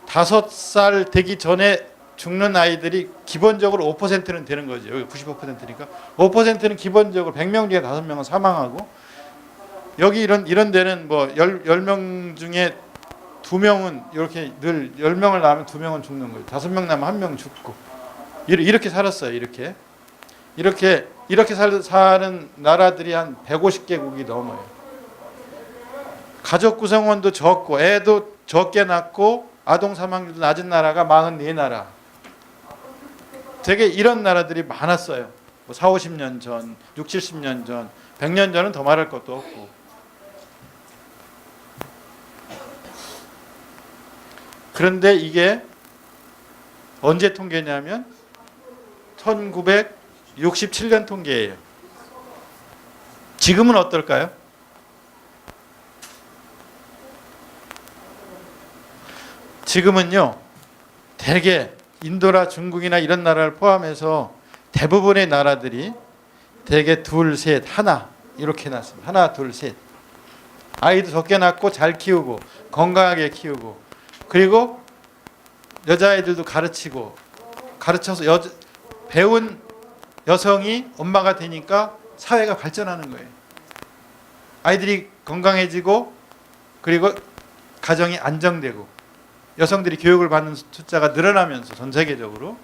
5살 되기 전에 죽는 아이들이 기본적으로 5%는 되는 거죠. 여기 95%니까 5%는 기본적으로 100명 중에 5명은 사망하고 여기 이런 데는 뭐 10명 중에 2명은 이렇게 늘 10명을 낳으면 2명은 죽는 거예요. 5명 낳으면 1명 죽고 이렇게 살았어요. 이렇게 사는 나라들이 한 150개국이 넘어요. 가족 구성원도 적고 애도 적게 낳고 아동 사망률도 낮은 나라가 44나라. 되게 이런 나라들이 많았어요. 뭐 4, 50년 전, 6, 70년 전, 100년 전은 더 말할 것도 없고. 그런데 이게 언제 통계냐면 1967년 통계예요. 지금은 어떨까요? 지금은요. 대개 인도나 중국이나 이런 나라를 포함해서 대부분의 나라들이 대개 둘, 셋, 하나 이렇게 낳습니다. 하나, 둘, 셋. 아이도 적게 낳고 잘 키우고 건강하게 키우고 그리고 여자아이들도 가르쳐서 배운 여성이 엄마가 되니까 사회가 발전하는 거예요. 아이들이 건강해지고 그리고 가정이 안정되고 여성들이 교육을 받는 숫자가 늘어나면서 전 세계적으로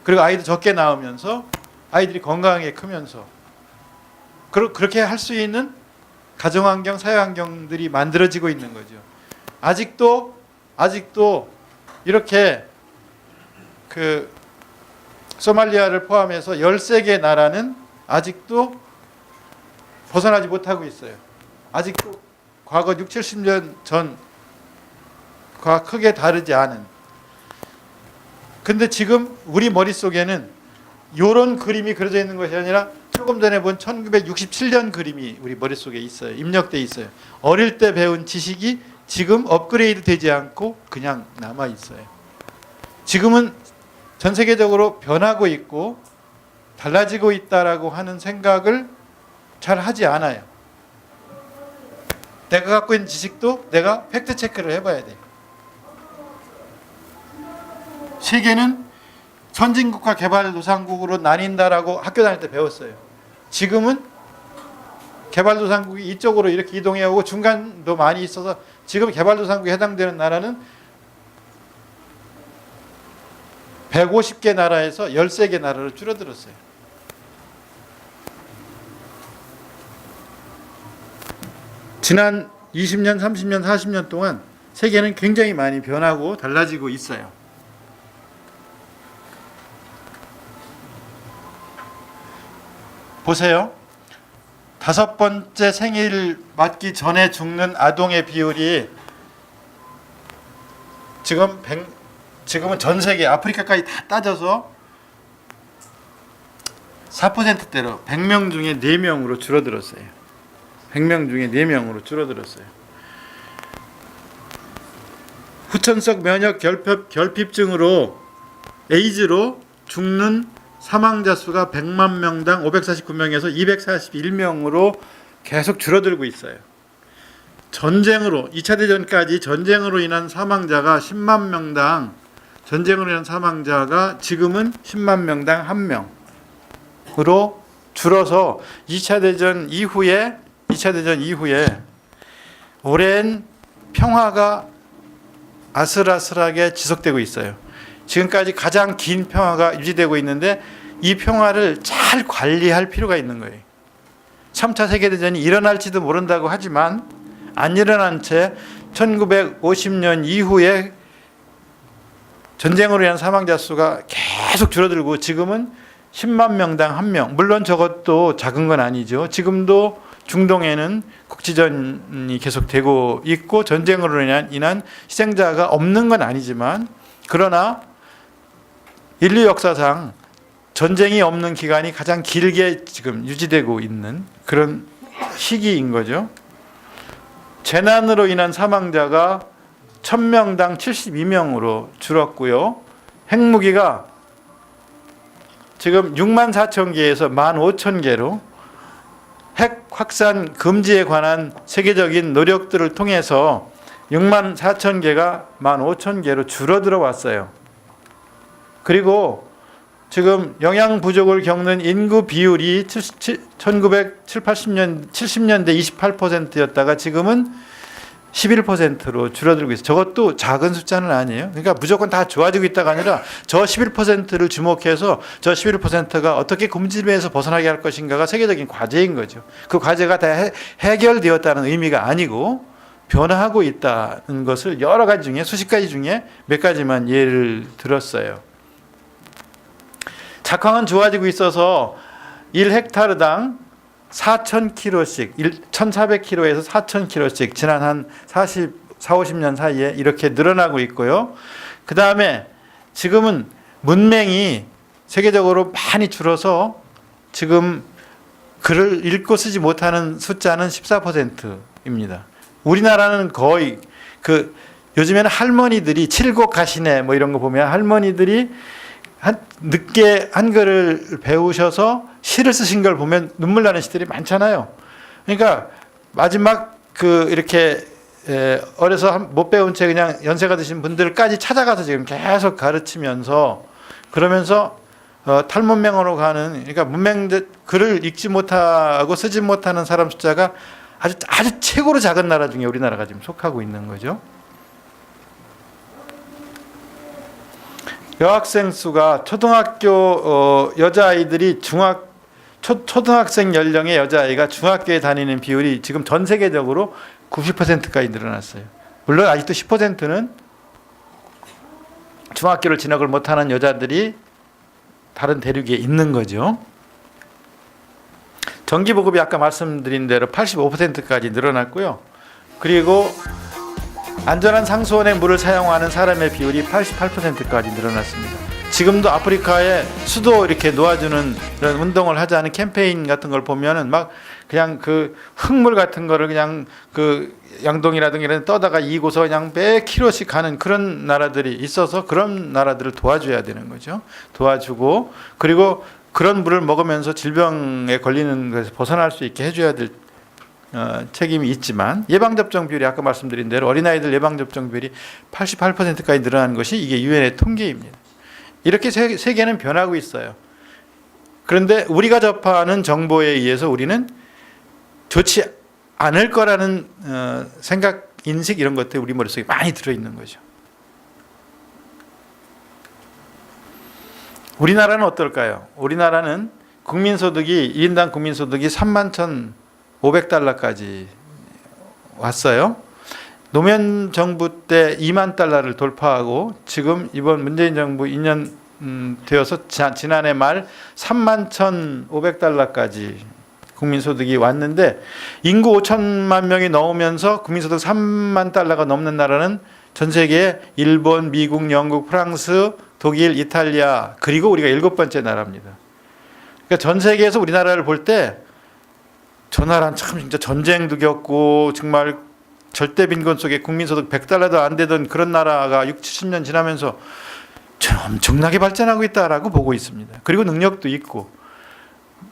그리고 아이도 적게 낳으면서 아이들이 건강하게 크면서 그렇게 할 수 있는 가정환경, 사회환경들이 만들어지고 있는 거죠. 아직도 이렇게 소말리아를 포함해서 13개 나라는 아직도 벗어나지 못하고 있어요. 아직도 과거 6, 70년 전과 크게 다르지 않은. 근데 지금 우리 머릿속에는 이런 그림이 그려져 있는 것이 아니라 조금 전에 본 1967년 그림이 우리 머릿속에 있어요. 입력돼 있어요. 어릴 때 배운 지식이 지금 업그레이드 되지 않고 그냥 남아 있어요. 지금은 전 세계적으로 변하고 있고 달라지고 있다라고 하는 생각을 잘 하지 않아요. 내가 갖고 있는 지식도 내가 팩트 체크를 해봐야 돼요. 세계는 선진국과 개발도상국으로 나뉜다라고 학교 다닐 때 배웠어요. 지금은 개발도상국이 이쪽으로 이렇게 이동해 오고 중간도 많이 있어서 지금 개발도상국에 해당되는 나라는 150개 나라에서 13개 나라로 줄어들었어요. 지난 20년, 30년, 40년 동안 세계는 굉장히 많이 변하고 달라지고 있어요. 보세요. 5번째 생일 맞기 전에 죽는 아동의 비율이 지금은 전 세계 아프리카까지 다 따져서 4%대로 100명 중에 4명으로 줄어들었어요. 100명 중에 4명으로 줄어들었어요. 후천성 면역 결핍증으로 에이즈로 죽는 사망자 수가 100만 명당 549명에서 241명으로 계속 줄어들고 있어요. 전쟁으로 2차 대전까지 전쟁으로 인한 사망자가 10만 명당 전쟁으로 인한 사망자가 지금은 10만 명당 1명으로 줄어서 2차 대전 이후에 오랜 평화가 아슬아슬하게 지속되고 있어요. 지금까지 가장 긴 평화가 유지되고 있는데 이 평화를 잘 관리할 필요가 있는 거예요. 3차 세계대전이 일어날지도 모른다고 하지만 안 일어난 채 1950년 이후에 전쟁으로 인한 사망자 수가 계속 줄어들고 지금은 10만 명당 1명. 물론 저것도 작은 건 아니죠. 지금도 중동에는 국지전이 계속되고 있고 전쟁으로 인한 희생자가 없는 건 아니지만 그러나 인류 역사상 전쟁이 없는 기간이 가장 길게 지금 유지되고 있는 그런 시기인 거죠. 재난으로 인한 사망자가 1000명당 72명으로 줄었고요. 핵무기가 지금 6만 4천 개에서 15,000개로 핵 확산 금지에 관한 세계적인 노력들을 통해서 6만 4천 개가 15,000개로 줄어들어 왔어요. 그리고 지금 영양 부족을 겪는 인구 비율이 1970년 70년대 28%였다가 지금은 11%로 줄어들고 있어요. 저것도 작은 숫자는 아니에요. 그러니까 무조건 다 좋아지고 있다가 아니라 저 11%를 주목해서 저 11%가 어떻게 금지에서 벗어나게 할 것인가가 세계적인 과제인 거죠. 그 과제가 다 해결되었다는 의미가 아니고 변화하고 있다는 것을 여러 가지 중에 수십 가지 중에 몇 가지만 예를 들었어요. 작황은 좋아지고 있어서 1헥타르당 4,000kg씩 1,400kg에서 4,000kg씩 지난 한 50년 사이에 이렇게 늘어나고 있고요. 그 다음에 지금은 문맹이 세계적으로 많이 줄어서 지금 글을 읽고 쓰지 못하는 숫자는 14%입니다. 우리나라는 거의 요즘에는 할머니들이 칠곡 가시네 뭐 이런 거 보면 할머니들이 늦게 한글을 배우셔서 시를 쓰신 걸 보면 눈물 나는 시들이 많잖아요. 그러니까 마지막 이렇게 어려서 못 배운 채 그냥 연세가 드신 분들까지 찾아가서 지금 계속 가르치면서 그러면서 탈문맹으로 가는 그러니까 글을 읽지 못하고 쓰지 못하는 사람 숫자가 아주 최고로 작은 나라 중에 우리나라가 지금 속하고 있는 거죠. 여학생 수가 초등학교 여자아이들이 초등학생 연령의 여자아이가 중학교에 다니는 비율이 지금 전 세계적으로 90%까지 늘어났어요. 물론 아직도 10%는 중학교를 진학을 못하는 여자들이 다른 대륙에 있는 거죠. 전기보급이 아까 말씀드린 대로 85%까지 늘어났고요. 그리고 안전한 상수원의 물을 사용하는 사람의 비율이 88%까지 늘어났습니다. 지금도 아프리카에 수도 이렇게 놓아주는 이런 운동을 하자는 캠페인 같은 걸 보면은 막 그냥 흙물 같은 거를 그냥 양동이라든가 이런 데 떠다가 이고서 그냥 몇 킬로씩 가는 그런 나라들이 있어서 그런 나라들을 도와줘야 되는 거죠. 도와주고 그리고 그런 물을 먹으면서 질병에 걸리는 것에서 벗어날 수 있게 해줘야 될 책임이 있지만 예방접종 비율이 아까 말씀드린 대로 어린아이들 예방접종 비율이 88%까지 늘어난 것이 이게 유엔의 통계입니다. 이렇게 세계는 변하고 있어요. 그런데 우리가 접하는 정보에 의해서 우리는 좋지 않을 거라는 생각, 인식 이런 것들이 우리 머릿속에 많이 들어있는 거죠. 우리나라는 어떨까요? 우리나라는 국민소득이 1인당 국민소득이 31,500달러까지 왔어요. 노무현 정부 때 2만 달러를 돌파하고 지금 이번 문재인 정부 2년 되어서 지난해 말 31,500달러까지 국민소득이 왔는데 인구 5천만 명이 넘으면서 국민소득 3만 달러가 넘는 나라는 전 세계에 일본, 미국, 영국, 프랑스, 독일, 이탈리아 그리고 우리가 7번째 나라입니다. 그러니까 전 세계에서 우리나라를 볼 때 저 나라는 참 진짜 전쟁도 겪고 정말 절대 빈곤 속에 국민소득 100달러도 안 되던 그런 나라가 6, 70년 지나면서 엄청나게 발전하고 있다라고 보고 있습니다. 그리고 능력도 있고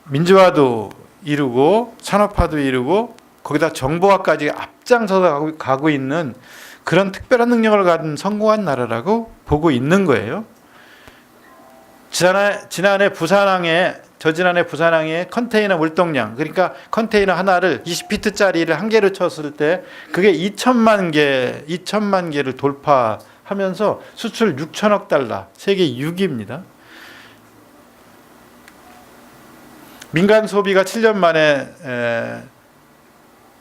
민주화도 이루고 산업화도 이루고 거기다 정보화까지 앞장서서 가고 있는 그런 특별한 능력을 가진 성공한 나라라고 보고 있는 거예요. 지난해 부산항에 컨테이너 물동량, 그러니까 컨테이너 하나를 20피트짜리를 한 개로 쳤을 때 그게 2천만 개를 돌파하면서 수출 6천억 달러, 세계 6위입니다. 민간 소비가 7년 만에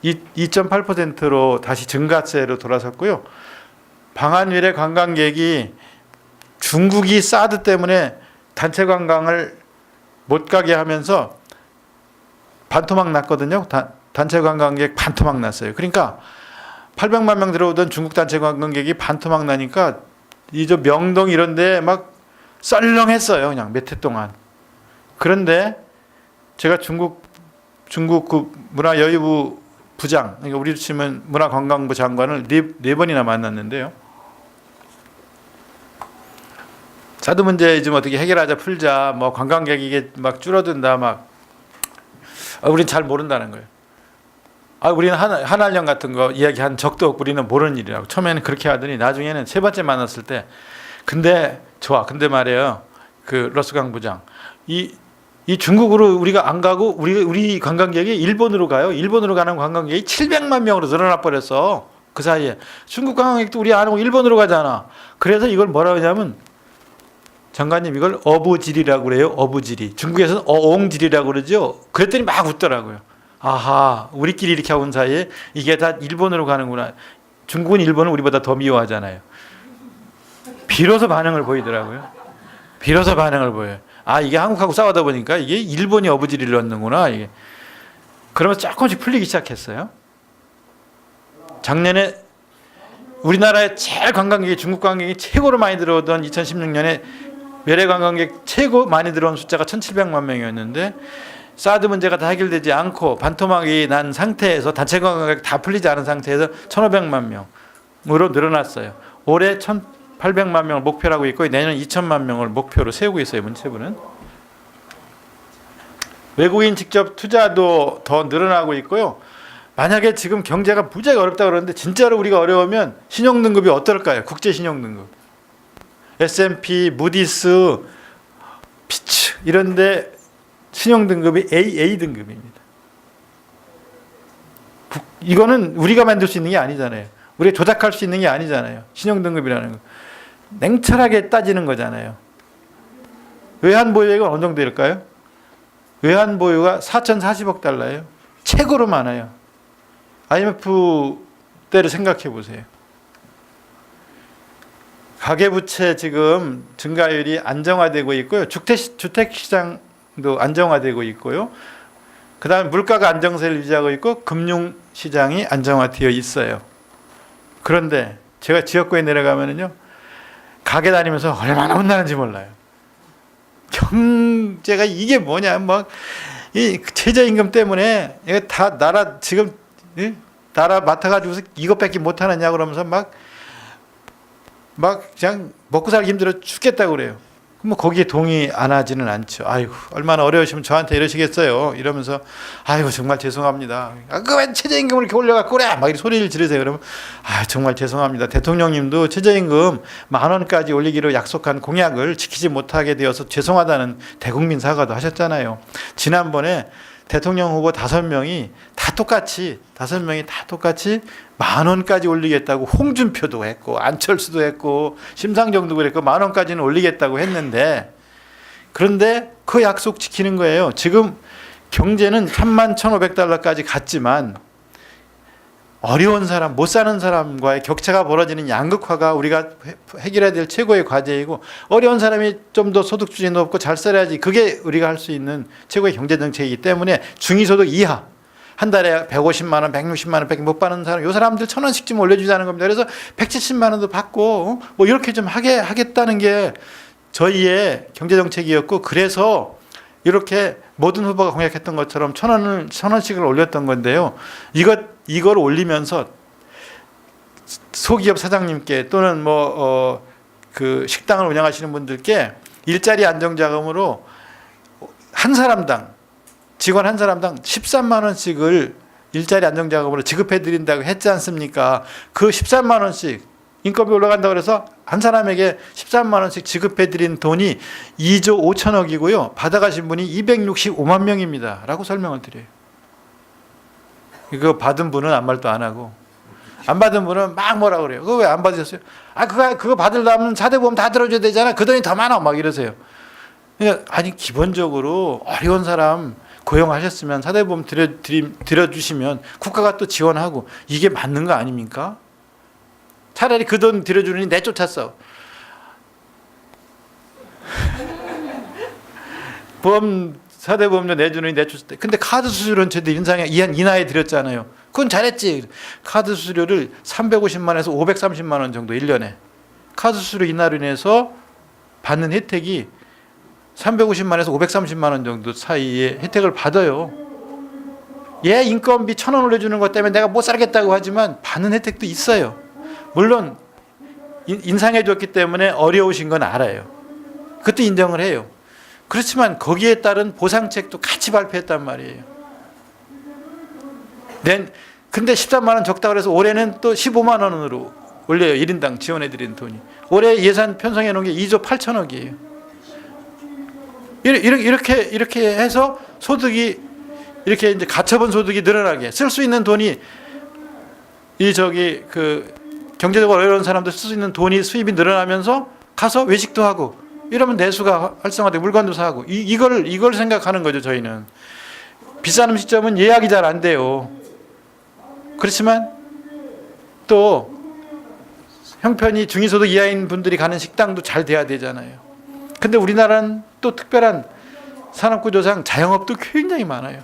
2.8%로 다시 증가세로 돌아섰고요. 방한일의 관광객이 중국이 사드 때문에 단체 관광을 못 가게 하면서 반토막 났거든요. 단체 관광객 반토막 났어요. 그러니까 800만 명 들어오던 중국 단체 관광객이 반토막 나니까 이저 명동 이런 데 막 썰렁했어요. 그냥 몇 해 동안. 그런데 제가 중국 그 문화여유부 부장, 그러니까 우리로 치면 문화관광부 장관을 네 번이나 만났는데요. 사드 문제 좀 어떻게 해결하자, 풀자, 뭐 관광객이 이게 막 줄어든다, 우린 잘 모른다는 거예요. 우리는 한알령 같은 거 이야기한 적도 없고 우리는 모르는 일이라고. 처음에는 그렇게 하더니 나중에는 세 번째 만났을 때, 근데 말이에요. 그 러스강 부장, 이 중국으로 우리가 안 가고 우리 관광객이 일본으로 가요. 일본으로 가는 관광객이 700만 명으로 늘어나 버렸어. 그 사이에 중국 관광객도 우리 안 오고 일본으로 가잖아. 그래서 이걸 뭐라고 하냐면, 장관님 이걸 어부지리라고 그래요. 어부지리. 중국에서는 어옹지리라고 그러죠. 그랬더니 막 웃더라고요. 아하, 우리끼리 이렇게 하고 온 사이에 이게 다 일본으로 가는구나. 중국은 일본을 우리보다 더 미워하잖아요. 비로소 반응을 보이더라고요. 비로소 반응을 보여요. 이게 한국하고 싸우다 보니까 이게 일본이 어부지리를 넣는구나. 이게. 그러면서 조금씩 풀리기 시작했어요. 작년에 우리나라에 제일 관광객이, 중국 관광객이 최고로 많이 들어오던 2016년에 외래 관광객 최고 많이 들어온 숫자가 1,700만 명이었는데, 사드 문제가 다 해결되지 않고 반토막이 난 상태에서, 단체 관광객 다 풀리지 않은 상태에서 1,500만 명으로 늘어났어요. 올해 1,800만 명을 목표로 하고 있고 내년 2천만 명을 목표로 세우고 있어요. 문체부는. 외국인 직접 투자도 더 늘어나고 있고요. 만약에 지금 경제가 무지하게 어렵다 그러는데 진짜로 우리가 어려우면 신용등급이 어떨까요? 국제 신용등급. S&P, 무디스, 피치 이런데 신용등급이 AA 등급입니다. 이거는 우리가 만들 수 있는 게 아니잖아요. 우리가 조작할 수 있는 게 아니잖아요. 신용등급이라는 거. 냉철하게 따지는 거잖아요. 외환보유액은 어느 정도 될까요? 외환보유가 4,040억 달러예요. 최고로 많아요. IMF 때를 생각해 보세요. 가계부채 지금 증가율이 안정화되고 있고요. 주택시장도 안정화되고 있고요. 그 다음에 물가가 안정세를 유지하고 있고 금융시장이 안정화되어 있어요. 그런데 제가 지역구에 내려가면은요, 가게 다니면서 얼마나 혼나는지 몰라요. 경제가 이게 뭐냐, 이 최저임금 때문에 이거 다 나라 지금 나라 맡아가지고서 이것밖에 못하느냐 그러면서 막 그냥 먹고 살기 힘들어 죽겠다고 그래요. 뭐 거기에 동의 안 하지는 않죠. 아이고 얼마나 어려우시면 저한테 이러시겠어요. 이러면서 아이고 정말 죄송합니다. 그 왜 최저임금을 이렇게 올려갖고 그래? 막 이렇게 소리를 지르세요. 그러면 정말 죄송합니다. 대통령님도 최저임금 10,000원까지 올리기로 약속한 공약을 지키지 못하게 되어서 죄송하다는 대국민 사과도 하셨잖아요. 지난번에 대통령 후보 5명이 다 똑같이 10,000원까지 올리겠다고 홍준표도 했고 안철수도 했고 심상정도 그랬고 10,000원까지는 올리겠다고 했는데, 그런데 그 약속 지키는 거예요. 지금 경제는 31,500달러까지 갔지만 어려운 사람, 못 사는 사람과의 격차가 벌어지는 양극화가 우리가 해결해야 될 최고의 과제이고, 어려운 사람이 좀 더 소득 수준이 높고 잘 살아야지, 그게 우리가 할 수 있는 최고의 경제 정책이기 때문에 중위소득 이하, 한 달에 150만 원, 160만 원밖에 못 받는 사람, 요 사람들 1,000원씩 좀 올려주자는 겁니다. 그래서 170만 원도 받고 이렇게 좀 하겠다는 게 저희의 경제 정책이었고, 그래서 이렇게 모든 후보가 공약했던 것처럼 1,000원씩을 올렸던 건데요. 이걸 올리면서 소기업 사장님께 또는 그 식당을 운영하시는 분들께 일자리 안정자금으로 한 사람당 직원 한 사람당 13만 원씩을 일자리 안정자금으로 지급해 드린다고 했지 않습니까? 그 13만 원씩 인건비 올라간다고 해서 한 사람에게 13만 원씩 지급해 드린 돈이 2조 5천억이고요. 받아가신 분이 265만 명입니다. 라고 설명을 드려요. 이거 받은 분은 아무 말도 안 하고 안 받은 분은 막 뭐라 그래요. 그거 왜 안 받으셨어요? 그거 받으려면 4대 보험 다 들어줘야 되잖아. 그 돈이 더 많아. 막 이러세요. 그러니까 아니 기본적으로 어려운 사람 고용하셨으면 4대 보험 들여주시면 국가가 또 지원하고 이게 맞는 거 아닙니까? 차라리 그 돈 들여주느니 내쫓았어. 보험 4대 보험료 내주느니 내쫓을 때. 근데 카드 수수료는 저도 인하해 드렸잖아요. 그건 잘했지. 카드 수수료를 350만에서 530만 원 정도 1년에. 카드 수수료 인하로 인해서 받는 혜택이 350만에서 530만 원 정도 사이에 혜택을 받아요. 인건비 1,000원 올려주는 것 때문에 내가 못 살겠다고 하지만 받는 혜택도 있어요. 물론 인상해 줬기 때문에 어려우신 건 알아요. 그것도 인정을 해요. 그렇지만 거기에 따른 보상책도 같이 발표했단 말이에요. 근데 13만 원 적다고 해서 올해는 또 15만 원으로 올려요. 1인당 지원해 드리는 돈이. 올해 예산 편성해 놓은 게 2조 8천억이에요. 이렇게 해서 소득이 이렇게 이제 가처분 소득이 늘어나게 쓸 수 있는 돈이 경제적으로 어려운 사람들 쓸 수 있는 돈이 수입이 늘어나면서 가서 외식도 하고 이러면 내수가 활성화되고 물건도 사고 이걸 생각하는 거죠. 저희는 비싼 음식점은 예약이 잘 안 돼요. 그렇지만 또 형편이 중위소득 이하인 분들이 가는 식당도 잘 돼야 되잖아요. 근데 우리나라는 또 특별한 산업구조상 자영업도 굉장히 많아요.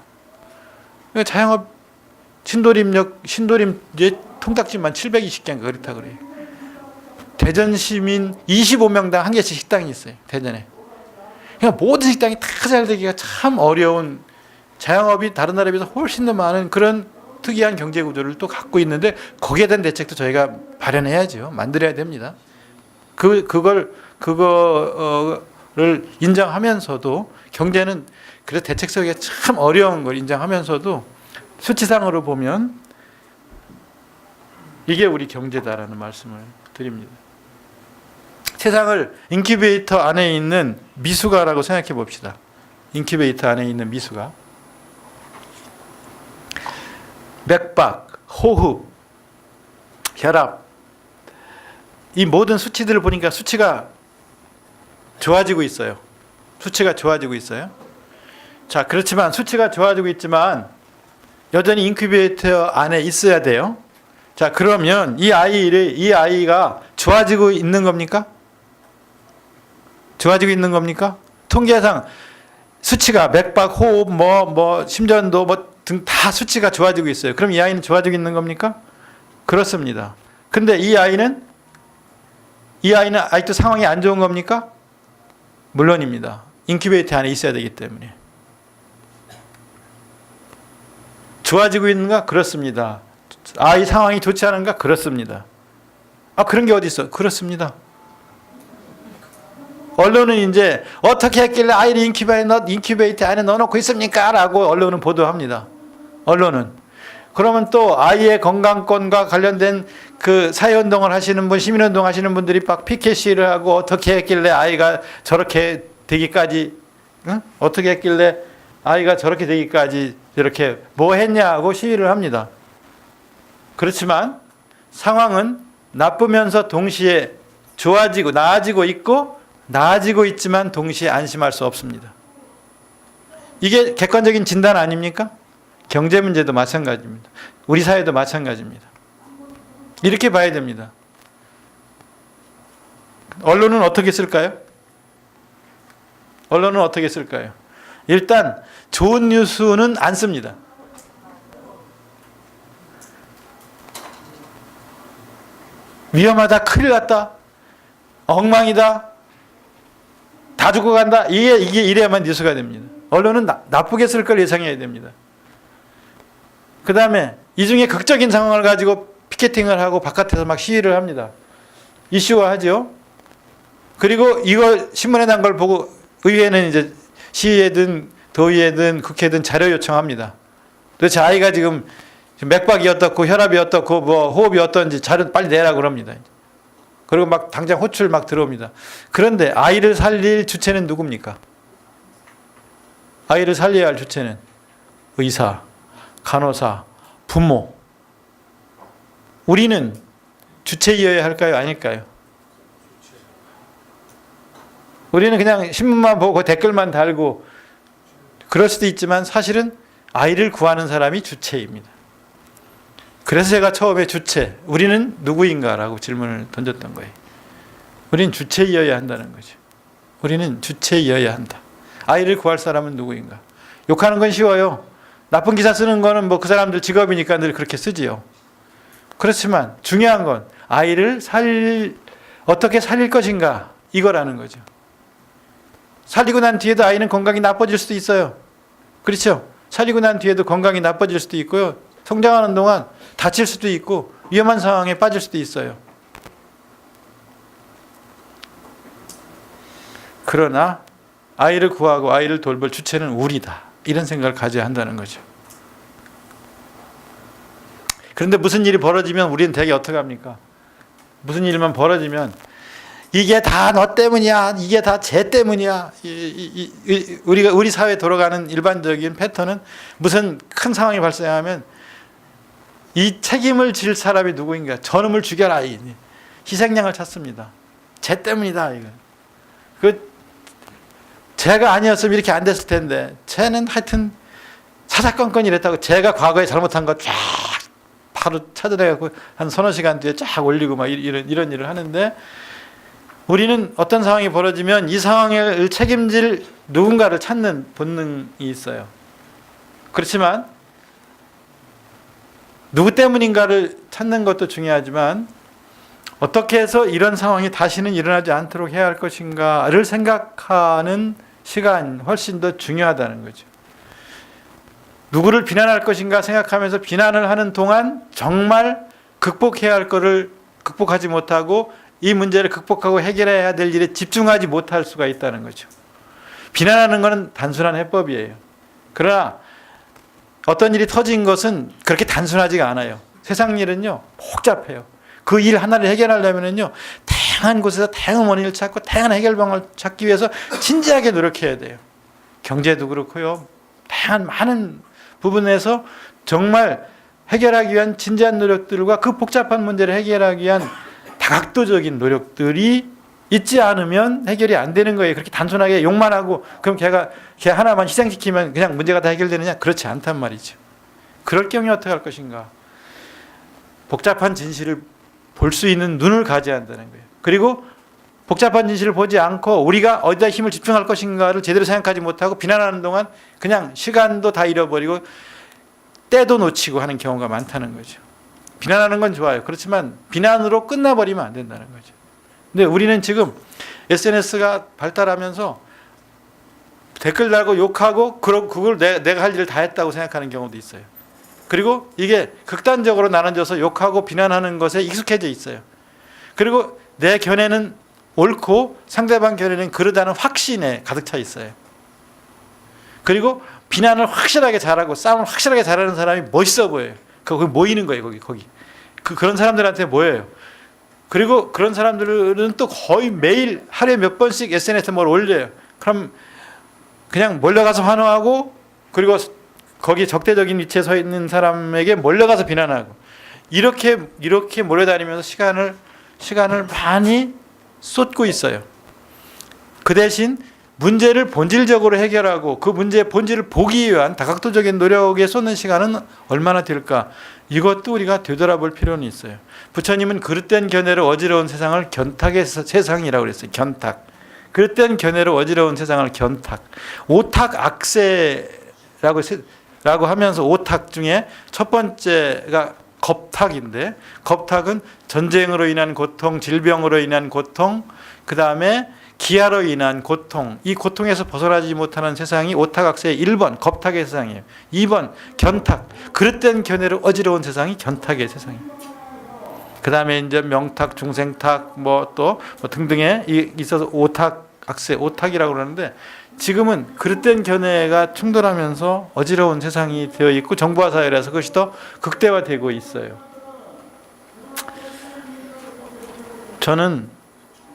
그러니까 자영업 신도림 통닭집만 720개인가 그렇다 그래요. 대전 시민 25명당 한 개씩 식당이 있어요. 대전에. 그러니까 모든 식당이 다 잘 되기가 참 어려운, 자영업이 다른 나라에 비해서 훨씬 더 많은 그런 특이한 경제 구조를 또 갖고 있는데 거기에 대한 대책도 저희가 마련해야죠. 만들어야 됩니다. 그거를 인정하면서도 경제는 그래서 대책 세우기가 참 어려운 걸 인정하면서도 수치상으로 보면 이게 우리 경제다라는 말씀을 드립니다. 세상을 인큐베이터 안에 있는 미숙아라고 생각해 봅시다. 인큐베이터 안에 있는 미숙아. 맥박, 호흡, 혈압, 이 모든 수치들을 보니까 수치가 좋아지고 있어요. 수치가 좋아지고 있어요. 자, 그렇지만 수치가 좋아지고 있지만 여전히 인큐베이터 안에 있어야 돼요. 자, 그러면 이 아이가 좋아지고 있는 겁니까? 좋아지고 있는 겁니까? 통계상 수치가 맥박, 호흡, 심전도 등 다 수치가 좋아지고 있어요. 그럼 이 아이는 좋아지고 있는 겁니까? 그렇습니다. 근데 이 아이는 아직도 상황이 안 좋은 겁니까? 물론입니다. 인큐베이터 안에 있어야 되기 때문에. 좋아지고 있는가? 그렇습니다. 아이 상황이 좋지 않은가? 그렇습니다. 그런 게 어디 있어? 그렇습니다. 언론은 이제 어떻게 했길래 아이를 인큐베이터 안에 넣어놓고 있습니까? 라고 언론은 보도합니다. 언론은. 그러면 또 아이의 건강권과 관련된 그 사회운동을 하시는 분, 시민운동 하시는 분들이 막 피켓 시위를 하고 어떻게 했길래 아이가 저렇게 되기까지, 어떻게 했길래 아이가 저렇게 되기까지 이렇게 뭐 했냐고 시위를 합니다. 그렇지만 상황은 나쁘면서 동시에 좋아지고 나아지고 있고 나아지고 있지만 동시에 안심할 수 없습니다. 이게 객관적인 진단 아닙니까? 경제 문제도 마찬가지입니다. 우리 사회도 마찬가지입니다. 이렇게 봐야 됩니다. 언론은 어떻게 쓸까요? 언론은 어떻게 쓸까요? 일단 좋은 뉴스는 안 씁니다. 위험하다, 큰일 났다, 엉망이다, 다 죽어간다, 이게 이래야만 뉴스가 됩니다. 언론은 나쁘게 쓸 걸 예상해야 됩니다. 그 다음에 이 중에 극적인 상황을 가지고 피켓팅을 하고 바깥에서 막 시위를 합니다. 이슈화하죠. 그리고 이거 신문에 난 걸 보고 의회는 이제 시의회든 도의회든 국회든 자료 요청합니다. 도대체 아이가 지금 맥박이 어떻고 혈압이 어떻고 뭐 호흡이 어떤지 자료 빨리 내라 그럽니다. 그리고 막 당장 호출 막 들어옵니다. 그런데 아이를 살릴 주체는 누굽니까? 아이를 살려야 할 주체는 의사, 간호사, 부모. 우리는 주체이어야 할까요? 아닐까요? 우리는 그냥 신문만 보고 댓글만 달고 그럴 수도 있지만 사실은 아이를 구하는 사람이 주체입니다. 그래서 제가 처음에 주체, 우리는 누구인가라고 질문을 던졌던 거예요. 우리는 주체이어야 한다는 거죠. 우리는 주체이어야 한다. 아이를 구할 사람은 누구인가? 욕하는 건 쉬워요. 나쁜 기사 쓰는 거는 뭐 그 사람들 직업이니까 늘 그렇게 쓰지요. 그렇지만 중요한 건 아이를 어떻게 살릴 것인가 이거라는 거죠. 살리고 난 뒤에도 아이는 건강이 나빠질 수도 있어요. 그렇죠? 살리고 난 뒤에도 건강이 나빠질 수도 있고요. 성장하는 동안 다칠 수도 있고 위험한 상황에 빠질 수도 있어요. 그러나 아이를 구하고 아이를 돌볼 주체는 우리다. 이런 생각을 가져야 한다는 거죠. 그런데 무슨 일이 벌어지면 우리는 대개 어떻게 합니까? 무슨 일만 벌어지면 이게 다 너 때문이야. 이게 다 쟤 때문이야. 우리 사회에 돌아가는 일반적인 패턴은 무슨 큰 상황이 발생하면 이 책임을 질 사람이 누구인가? 저놈을 죽여라. 희생양을 찾습니다. 쟤 때문이다. 이거. 쟤가 아니었으면 이렇게 안 됐을 텐데 쟤는 하여튼 사사건건 이랬다고 제가 과거에 잘못한 거 쫙 바로 찾아내고 한 서너 시간 뒤에 쫙 올리고 막 이런 일을 하는데 우리는 어떤 상황이 벌어지면 이 상황을 책임질 누군가를 찾는 본능이 있어요. 그렇지만 누구 때문인가를 찾는 것도 중요하지만 어떻게 해서 이런 상황이 다시는 일어나지 않도록 해야 할 것인가를 생각하는 시간 훨씬 더 중요하다는 거죠. 누구를 비난할 것인가 생각하면서 비난을 하는 동안 정말 극복해야 할 것을 극복하지 못하고 이 문제를 극복하고 해결해야 될 일에 집중하지 못할 수가 있다는 거죠. 비난하는 것은 단순한 해법이에요. 그러나 어떤 일이 터진 것은 그렇게 단순하지가 않아요. 세상 일은요 복잡해요. 그 일 하나를 해결하려면요 다양한 곳에서 다양한 원인을 찾고 다양한 해결방을 찾기 위해서 진지하게 노력해야 돼요. 경제도 그렇고요. 다양한 많은 부분에서 정말 해결하기 위한 진지한 노력들과 그 복잡한 문제를 해결하기 위한 다각도적인 노력들이 있지 않으면 해결이 안 되는 거예요. 그렇게 단순하게 욕만 하고 그럼 걔 하나만 희생시키면 그냥 문제가 다 해결되느냐? 그렇지 않단 말이죠. 그럴 경우에 어떻게 할 것인가? 복잡한 진실을 볼 수 있는 눈을 가져야 한다는 거예요. 그리고 복잡한 진실을 보지 않고 우리가 어디다 힘을 집중할 것인가를 제대로 생각하지 못하고 비난하는 동안 그냥 시간도 다 잃어버리고 때도 놓치고 하는 경우가 많다는 거죠. 비난하는 건 좋아요. 그렇지만 비난으로 끝나버리면 안 된다는 거죠. 근데 우리는 지금 SNS가 발달하면서 댓글 달고 욕하고 그걸 내가 할 일을 다 했다고 생각하는 경우도 있어요. 그리고 이게 극단적으로 나눠져서 욕하고 비난하는 것에 익숙해져 있어요. 그리고 내 견해는 옳고 상대방 견해는 그러다는 확신에 가득 차 있어요. 그리고 비난을 확실하게 잘하고 싸움을 확실하게 잘하는 사람이 멋있어 보여요. 거기 모이는 거예요. 거기. 그런 사람들한테 모여요. 그리고 그런 사람들은 또 거의 매일 하루에 몇 번씩 SNS에 뭘 올려요. 그럼 그냥 몰려가서 환호하고 그리고 거기 적대적인 위치에 서 있는 사람에게 몰려가서 비난하고 이렇게 몰려다니면서 시간을 많이 쏟고 있어요. 그 대신 문제를 본질적으로 해결하고 그 문제의 본질을 보기 위한 다각도적인 노력에 쏟는 시간은 얼마나 될까? 이것도 우리가 되돌아볼 필요는 있어요. 부처님은 그릇된 견해로 어지러운 세상을 견탁의 세상이라고 그랬어요. 견탁. 그릇된 견해로 어지러운 세상을 견탁. 오탁 악세라고 하면서 오탁 중에 첫 번째가 겁탁인데 겁탁은 전쟁으로 인한 고통, 질병으로 인한 고통, 그 다음에 기아로 인한 고통, 이 고통에서 벗어나지 못하는 세상이 오탁악세의 1번 겁탁의 세상이에요. 2번 견탁, 그릇된 견해로 어지러운 세상이 견탁의 세상이에요. 그 다음에 이제 명탁, 중생탁, 또 등등에 있어서 오탁악세, 오탁이라고 그러는데, 지금은 그릇된 견해가 충돌하면서 어지러운 세상이 되어 있고 정보화 사회라서 그것이 더 극대화되고 있어요. 저는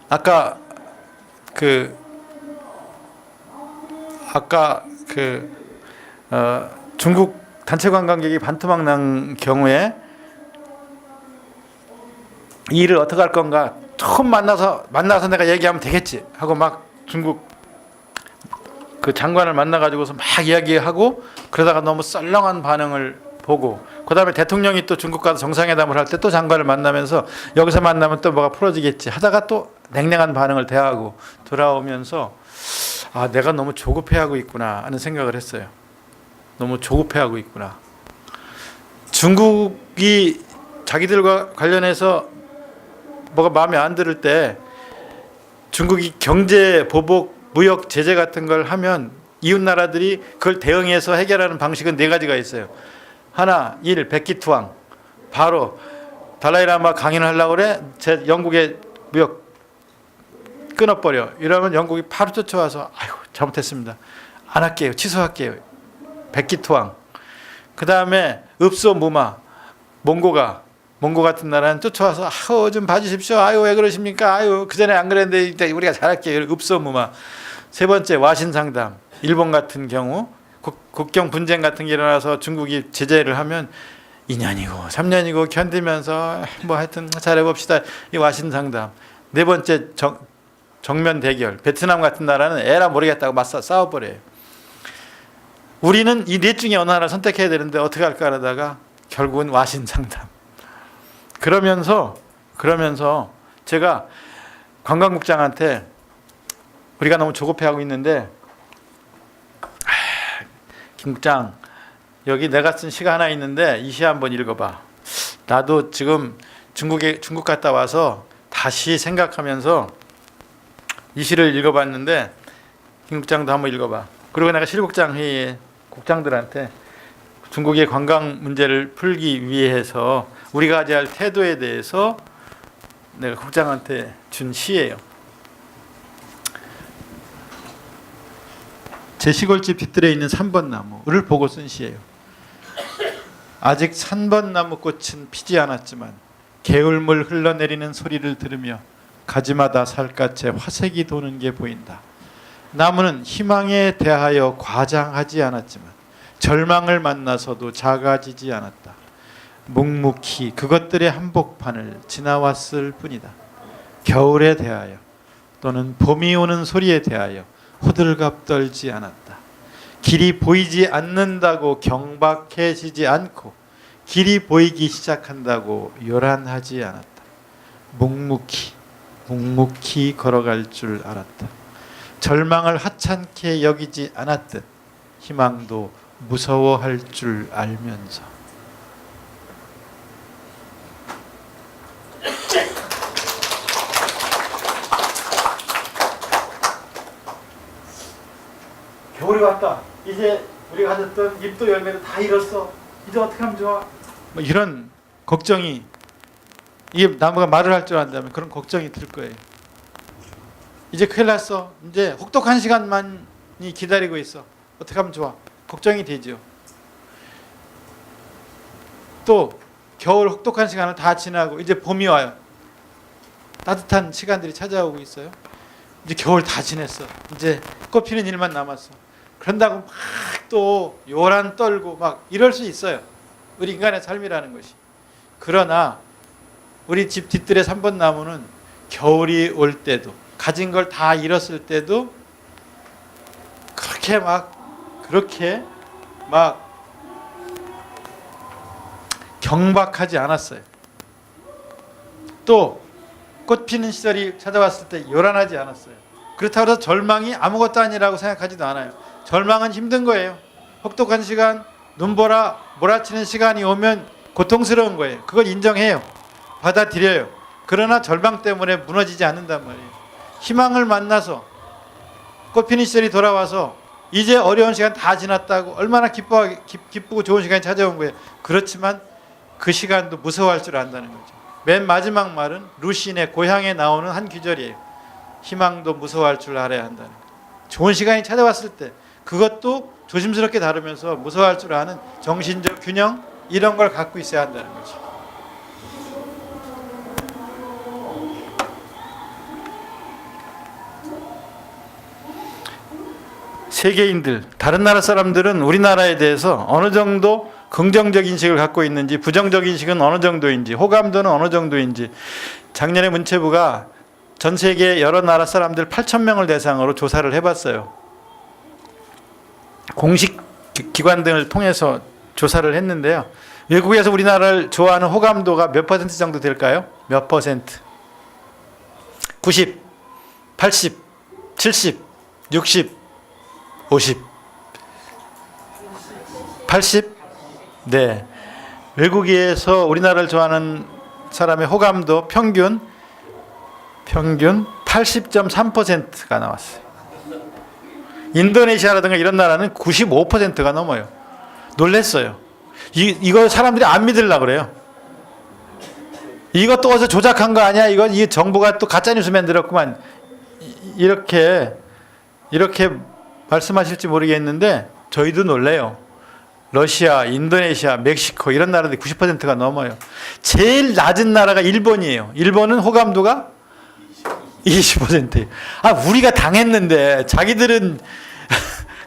아까 중국 단체 관광객이 반토막 난 경우에 이 일을 어떻게 할 건가, 처음 만나서 내가 얘기하면 되겠지 하고 막 중국 그 장관을 만나가지고서 막 이야기하고, 그러다가 너무 썰렁한 반응을 보고, 그 다음에 대통령이 또 중국 가서 정상회담을 할 때 또 장관을 만나면서 여기서 만나면 또 뭐가 풀어지겠지 하다가 또 냉랭한 반응을 대하고 돌아오면서, 아, 내가 너무 조급해하고 있구나 하는 생각을 했어요. 너무 조급해하고 있구나. 중국이 자기들과 관련해서 뭐가 마음에 안 들을 때 중국이 경제 보복, 무역 제재 같은 걸 하면 이웃 나라들이 그걸 대응해서 해결하는 방식은 4가지가 있어요. 하나, 백기투항. 바로 달라이라마 강연을 하려고 그래, 영국의 무역 끊어버려. 이러면 영국이 바로 쫓아와서, 아이고 잘못했습니다, 안 할게요, 취소할게요. 백기투항. 그 다음에 읍소무마. 몽고 같은 나라는 쫓아와서, 아유 좀 봐주십시오, 아유 왜 그러십니까, 아유 그전에 안 그랬는데 우리가 잘할게요. 읍소무마. 3번째, 와신상담. 일본 같은 경우 국경 분쟁 같은 게 일어나서 중국이 제재를 하면 2년이고 3년이고 견디면서 하여튼 잘해봅시다, 이 와신상담. 4번째, 정면 대결. 베트남 같은 나라는 에라 모르겠다고 맞서 싸워버려요. 우리는 이 4 중에 어느 하나를 선택해야 되는데 어떻게 할까 하다가 결국은 와신상담. 그러면서 제가 관광국장한테, 우리가 너무 조급해하고 있는데, 김 국장, 여기 내가 쓴 시가 하나 있는데 이 시 한번 읽어봐. 나도 지금 중국 갔다 와서 다시 생각하면서 이 시를 읽어봤는데, 김 국장도 한번 읽어봐. 그리고 내가 실국장 회의에 국장들한테 중국의 관광 문제를 풀기 위해서 우리가 가져야 할 태도에 대해서 내가 국장한테 준 시예요. 제 시골집 뒤뜰에 있는 3번 나무를 보고 쓴 시예요. 아직 3번 나무 꽃은 피지 않았지만 개울물 흘러내리는 소리를 들으며 가지마다 살갗에 화색이 도는 게 보인다. 나무는 희망에 대하여 과장하지 않았지만 절망을 만나서도 작아지지 않았다. 묵묵히 그것들의 한복판을 지나왔을 뿐이다. 겨울에 대하여 또는 봄이 오는 소리에 대하여 호들갑 떨지 않았다. 길이 보이지 않는다고 경박해지지 않고 길이 보이기 시작한다고 요란하지 않았다. 묵묵히 걸어갈 줄 알았다. 절망을 하찮게 여기지 않았듯 희망도 무서워할 줄 알면서. 겨울이 왔다. 이제 우리가 가졌던 잎도 열매도 다 잃었어. 이제 어떻게 하면 좋아? 이런 걱정이, 이게 나무가 말을 할 줄 안다면 그런 걱정이 들 거예요. 이제 큰일 났어. 이제 혹독한 시간만이 기다리고 있어. 어떻게 하면 좋아? 걱정이 되죠. 또 겨울 혹독한 시간을 다 지나고 이제 봄이 와요. 따뜻한 시간들이 찾아오고 있어요. 이제 겨울 다 지냈어. 이제 꽃 피는 일만 남았어. 그런다고 막 또 요란 떨고 막 이럴 수 있어요. 우리 인간의 삶이라는 것이. 그러나 우리 집 뒤뜰의 3번 나무는 겨울이 올 때도, 가진 걸 다 잃었을 때도 그렇게 막 경박하지 않았어요. 또 꽃 피는 시절이 찾아왔을 때 요란하지 않았어요. 그렇다고 해서 절망이 아무것도 아니라고 생각하지도 않아요. 절망은 힘든 거예요. 혹독한 시간, 눈보라 몰아치는 시간이 오면 고통스러운 거예요. 그걸 인정해요. 받아들여요. 그러나 절망 때문에 무너지지 않는단 말이에요. 희망을 만나서 꽃피는 시절이 돌아와서 이제 어려운 시간 다 지났다고 얼마나 기쁘고 좋은 시간이 찾아온 거예요. 그렇지만 그 시간도 무서워할 줄 안다는 거죠. 맨 마지막 말은 루신의 고향에 나오는 한 귀절이에요. 희망도 무서워할 줄 알아야 한다는 거예요. 좋은 시간이 찾아왔을 때 그것도 조심스럽게 다루면서 무서워할 줄 아는 정신적 균형 이런 걸 갖고 있어야 한다는 거죠. 세계인들, 다른 나라 사람들은 우리나라에 대해서 어느 정도 긍정적 인식을 갖고 있는지 부정적 인식은 어느 정도인지 호감도는 어느 정도인지 작년에 문체부가 전 세계 여러 나라 사람들 8,000명을 대상으로 조사를 해봤어요. 공식 기관 등을 통해서 조사를 했는데요. 외국에서 우리나라를 좋아하는 호감도가 몇 퍼센트 정도 될까요? 몇 퍼센트? 90, 80, 70, 60, 50, 80? 네. 외국에서 우리나라를 좋아하는 사람의 호감도 평균 80.3%가 나왔어요. 인도네시아라든가 이런 나라는 95%가 넘어요. 놀랬어요. 이거 사람들이 안 믿으려고 그래요. 이것도 어디서 조작한 거 아니야? 이 정부가 또 가짜뉴스 만들었구만. 이렇게 말씀하실지 모르겠는데 저희도 놀래요. 러시아, 인도네시아, 멕시코 이런 나라들이 90%가 넘어요. 제일 낮은 나라가 일본이에요. 일본은 호감도가 20%예요. 우리가 당했는데 자기들은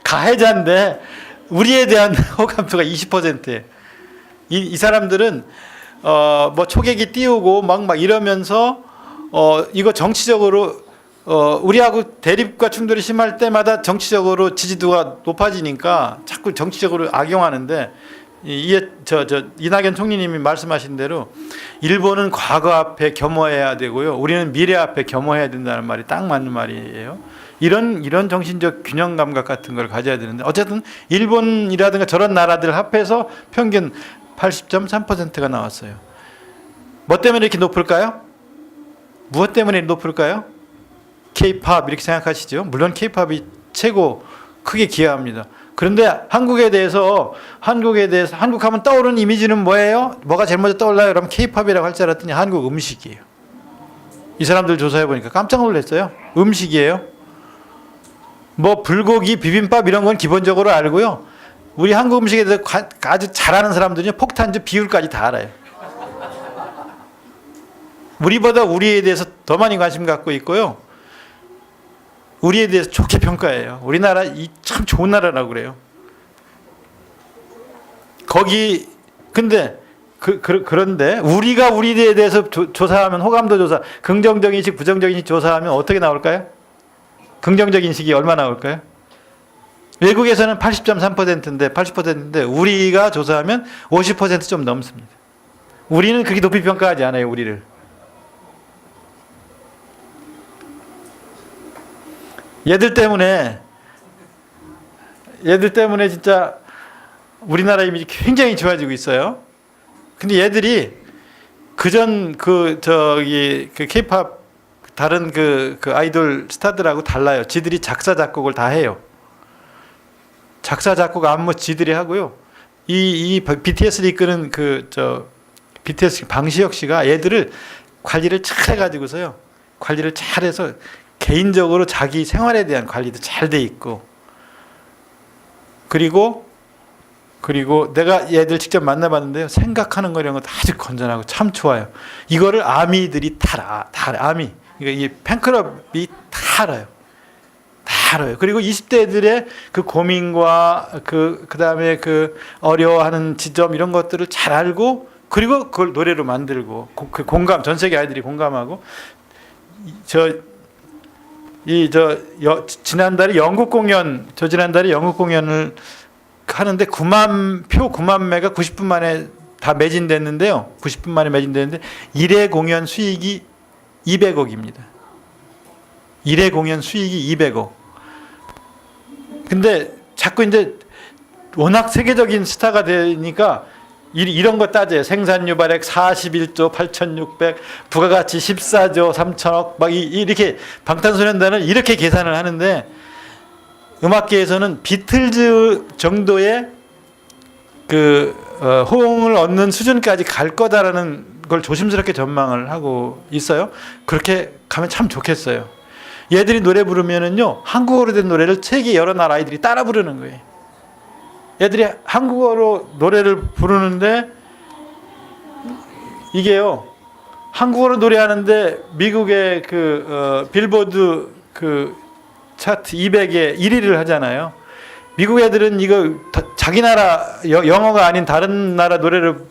가해자인데 우리에 대한 호감도가 20%예요. 이 사람들은 뭐 초계기 띄우고 막 이러면서 이거 정치적으로 우리하고 대립과 충돌이 심할 때마다 정치적으로 지지도가 높아지니까 자꾸 정치적으로 악용하는데 이낙연 총리님이 말씀하신 대로 일본은 과거 앞에 겸허해야 되고요. 우리는 미래 앞에 겸허해야 된다는 말이 딱 맞는 말이에요. 이런 정신적 균형 감각 같은 걸 가져야 되는데 어쨌든 일본이라든가 저런 나라들 합해서 평균 80.3%가 나왔어요. 뭐 때문에 이렇게 높을까요? 무엇 때문에 높을까요? K-팝 이렇게 생각하시죠? 물론 K-팝이 최고 크게 기여합니다. 그런데 한국에 대해서 한국 하면 떠오르는 이미지는 뭐예요? 뭐가 제일 먼저 떠올라요? 그러면 K-팝이라고 할 줄 알았더니 한국 음식이에요. 이 사람들 조사해 보니까 깜짝 놀랐어요. 음식이에요. 뭐 불고기, 비빔밥 이런 건 기본적으로 알고요. 우리 한국 음식에 대해서 아주 잘하는 사람들은요, 폭탄주 비율까지 다 알아요. 우리보다 우리에 대해서 더 많이 관심 갖고 있고요. 우리에 대해서 좋게 평가해요. 우리나라 참 좋은 나라라고 그래요. 거기 근데 그런데 우리가 우리에 대해서 조사하면 호감도 조사, 긍정적 인식, 부정적 인식 조사하면 어떻게 나올까요? 긍정적 인식이 얼마 나올까요? 외국에서는 80.3%인데 80%인데 우리가 조사하면 50% 좀 넘습니다. 우리는 그렇게 높이 평가하지 않아요, 우리를. 얘들 때문에 진짜 우리나라 이미지 굉장히 좋아지고 있어요. 근데 얘들이 그 K-팝 다른 그 아이돌 스타들하고 달라요. 지들이 작사 작곡을 다 해요. 작사 작곡 안무 지들이 하고요. 이 BTS를 이끄는 BTS 방시혁 씨가 얘들을 관리를 잘 해가지고서요. 관리를 잘해서 개인적으로 자기 생활에 대한 관리도 잘 돼 있고, 그리고 내가 얘들 직접 만나봤는데요, 생각하는 거 이런 것도 아주 건전하고 참 좋아요. 이거를 아미들이 다 알아요. 아미, 이 팬클럽이 다 알아요. 다 알아요. 그리고 20대들의 그 고민과 그다음에 그 어려워하는 지점 이런 것들을 잘 알고, 그리고 그걸 노래로 만들고, 그 공감, 전 세계 아이들이 공감하고. 지난달에 영국 공연을 하는데 9만 매가 90분 만에 다 매진됐는데요. 90분 만에 매진됐는데 1회 공연 수익이 200억입니다. 1회 공연 수익이 200억. 근데 자꾸 이제 워낙 세계적인 스타가 되니까 이런 거 따져요. 생산 유발액 41조 8,600, 부가가치 14조 3천억, 막 이렇게 방탄소년단은 이렇게 계산을 하는데 음악계에서는 비틀즈 정도의 호응을 얻는 수준까지 갈 거다라는 걸 조심스럽게 전망을 하고 있어요. 그렇게 가면 참 좋겠어요. 얘들이 노래 부르면은요, 한국어로 된 노래를 세계 여러 나라 아이들이 따라 부르는 거예요. 얘들이 한국어로 노래를 부르는데 이게요, 한국어로 노래하는데 미국의 빌보드 차트 200에 1위를 하잖아요. 미국 애들은 이거 자기 나라 영어가 아닌 다른 나라 노래를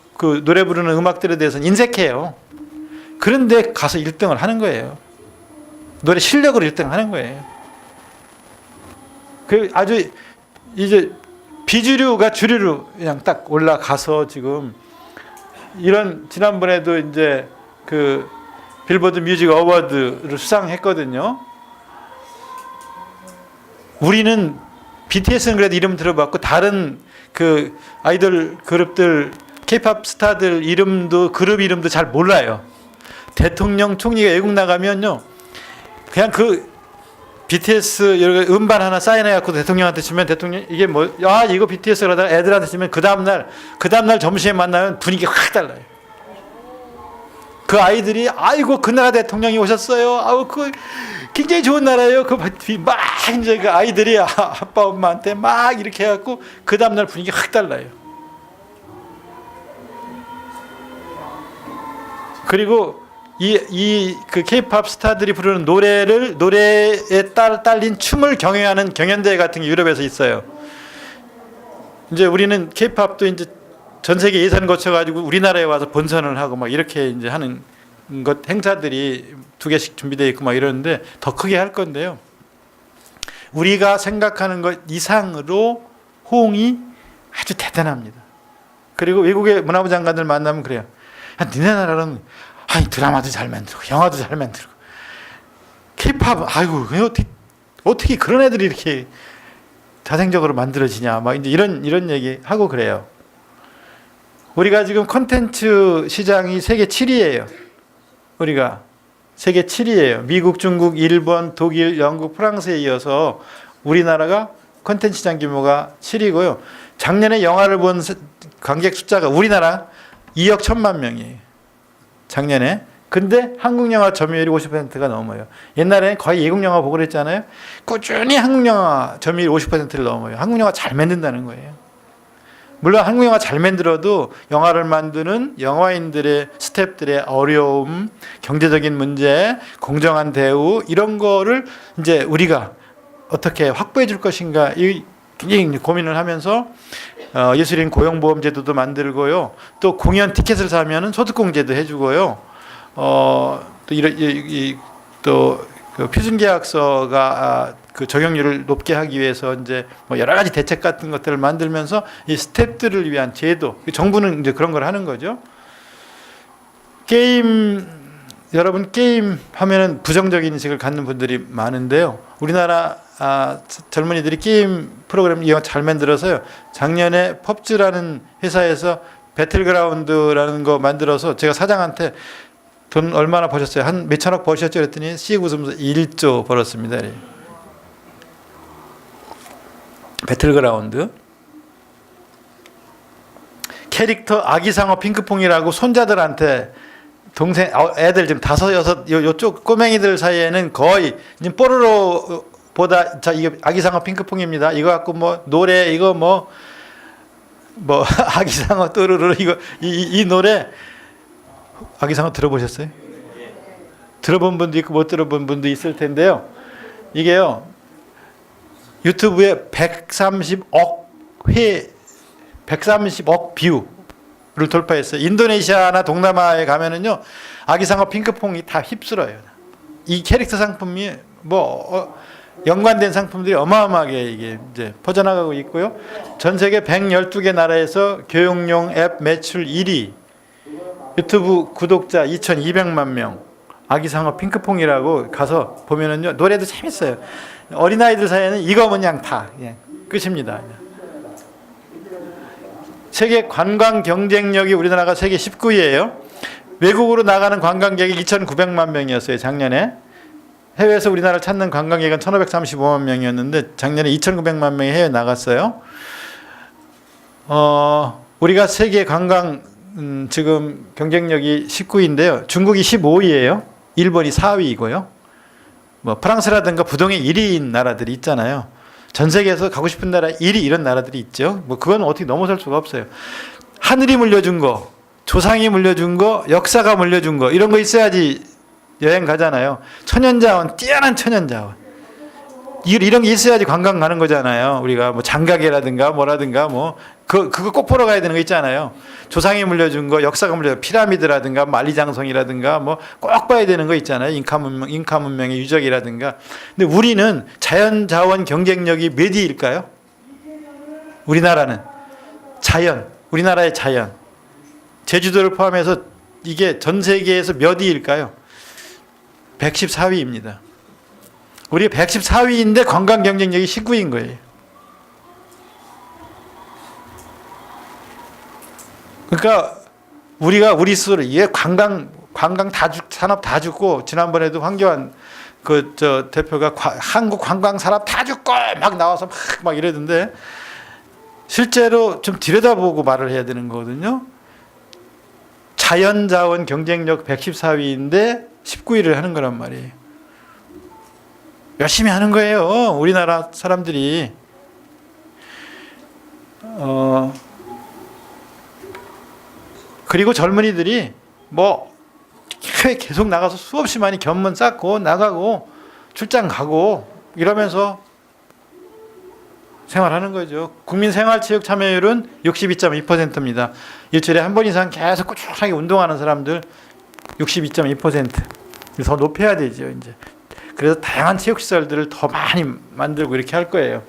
노래 부르는 음악들에 대해서는 인색해요. 그런데 가서 1등을 하는 거예요. 노래 실력으로 1등 하는 거예요. 아주 이제 비주류가 주류로 그냥 딱 올라가서 지금 이런 지난번에도 이제 빌보드 뮤직 어워드를 수상했거든요. 우리는 BTS는 그래도 이름 들어봤고 다른 아이돌 그룹들 K-팝 스타들 이름도 그룹 이름도 잘 몰라요. 대통령 총리가 외국 나가면요, 그냥 BTS 여러 음반 하나 사인해 갖고 대통령한테 주면 대통령 이게 이거 BTS 그러다가 애들한테 주면 그 다음 날 점심에 만나면 분위기 확 달라요. 그 아이들이 아이고 그 나라 대통령이 오셨어요. 아우 굉장히 좋은 나라예요. 막 이제 아이들이 아빠 엄마한테 막 이렇게 해갖고 그 다음 날 분위기 확 달라요. 그리고 K-팝 스타들이 부르는 노래에 딸린 춤을 경연하는 경연대회 같은 게 유럽에서 있어요. 이제 우리는 K-팝도 이제 전 세계 예선 거쳐가지고 우리나라에 와서 본선을 하고 막 이렇게 이제 하는 행사들이 2개씩 준비되어 있고 막 이러는데 더 크게 할 건데요. 우리가 생각하는 것 이상으로 호응이 아주 대단합니다. 그리고 외국의 문화부 장관들 만나면 그래요. 니네 나라는 드라마도 잘 만들고 영화도 잘 만들고 K-팝 아이고 어떻게 그런 애들이 이렇게 자생적으로 만들어지냐 막 이제 이런 얘기 하고 그래요. 우리가 지금 콘텐츠 시장이 세계 7위예요. 우리가 세계 7위예요. 미국, 중국, 일본, 독일, 영국, 프랑스에 이어서 우리나라가 콘텐츠 시장 규모가 7위고요. 작년에 영화를 본 관객 숫자가 우리나라 2억 1천만 명이에요. 작년에. 근데 한국 영화 점유율이 50%가 넘어요. 옛날에는 거의 외국 영화 보고 그랬잖아요. 꾸준히 한국 영화 점유율 50%를 넘어요. 한국 영화 잘 만든다는 거예요. 물론 한국 영화 잘 만들어도 영화를 만드는 영화인들의 스태프들의 어려움, 경제적인 문제, 공정한 대우 이런 거를 이제 우리가 어떻게 확보해 줄 것인가 굉장히 고민을 하면서 예술인 고용보험제도도 만들고요. 또 공연 티켓을 사면은 소득공제도 해주고요. 또 표준계약서가 적용률을 높게 하기 위해서 이제 여러 가지 대책 같은 것들을 만들면서 이 스태프들을 위한 제도, 정부는 이제 그런 걸 하는 거죠. 여러분 게임 하면은 부정적인 인식을 갖는 분들이 많은데요. 우리나라 젊은이들이 게임 프로그램 이거 잘 만들어서요. 작년에 펍즈라는 회사에서 배틀그라운드라는 거 만들어서 제가 사장한테 돈 얼마나 버셨어요? 한 몇천억 버셨죠? 그랬더니 씩 웃으면서 1조 벌었습니다. 배틀그라운드. 캐릭터 아기상어 핑크퐁이라고 손자들한테 동생 애들 지금 5, 6 요쪽 꼬맹이들 사이에는 거의 지금 뽀로로보다 이거 아기상어 핑크퐁입니다. 이거 갖고 노래 이거 아기상어 또르르 이거 이 노래 아기상어 들어보셨어요? 들어본 분도 있고 못 들어본 분도 있을 텐데요. 이게요. 유튜브에 130억 뷰를 돌파했어요. 인도네시아나 동남아에 가면은요, 아기상어 핑크퐁이 다 휩쓸어요. 이 캐릭터 상품이 연관된 상품들이 어마어마하게 이게 이제 퍼져나가고 있고요. 전 세계 112개 나라에서 교육용 앱 매출 1위, 유튜브 구독자 2,200만 명, 아기상어 핑크퐁이라고 가서 보면은요, 노래도 재밌어요. 어린아이들 사이에는 이거 그냥 다 끝입니다. 세계 관광 경쟁력이 우리나라가 세계 19위예요. 외국으로 나가는 관광객이 2,900만 명이었어요, 작년에. 해외에서 우리나라를 찾는 관광객은 1,535만 명이었는데 작년에 2,900만 명이 해외 나갔어요. 우리가 세계 관광 지금 경쟁력이 19위인데요. 중국이 15위예요. 일본이 4위이고요. 뭐 프랑스라든가 부동의 1위인 나라들이 있잖아요. 전 세계에서 가고 싶은 나라 1위 이런 나라들이 있죠. 뭐 그건 어떻게 넘어설 수가 없어요. 하늘이 물려준 거, 조상이 물려준 거, 역사가 물려준 거 이런 거 있어야지 여행 가잖아요. 천연자원, 뛰어난 천연자원. 이런 게 있어야지 관광 가는 거잖아요. 우리가 뭐 장가게라든가 뭐라든가 뭐 그거 꼭 보러 가야 되는 거 있잖아요. 조상이 물려준 거, 역사가 물려준 피라미드라든가 만리장성이라든가 뭐 꼭 봐야 되는 거 있잖아요. 잉카 문명의 유적이라든가. 근데 우리는 자연 자원 경쟁력이 몇 위일까요? 우리나라는 우리나라의 자연. 제주도를 포함해서 이게 전 세계에서 몇 위일까요? 114위입니다. 우리가 114위인데 관광 경쟁력이 19위인 거예요. 그러니까 우리가 우리 스스로 이게 관광 산업 다 죽고 지난번에도 황교안 대표가 한국 관광 산업 다 죽고 막 나와서 막 이러던데 실제로 좀 들여다보고 말을 해야 되는 거거든요. 자연자원 경쟁력 114위인데 19위를 하는 거란 말이에요. 열심히 하는 거예요. 우리나라 사람들이. 그리고 젊은이들이 뭐 계속 나가서 수없이 많이 견문 쌓고 나가고 출장 가고 이러면서 생활하는 거죠. 국민 생활체육 참여율은 62.2%입니다. 일주일에 한 번 이상 계속 꾸준하게 운동하는 사람들 62.2%. 더 높여야 되죠, 이제. 그래서 다양한 체육시설들을 더 많이 만들고 이렇게 할 거예요.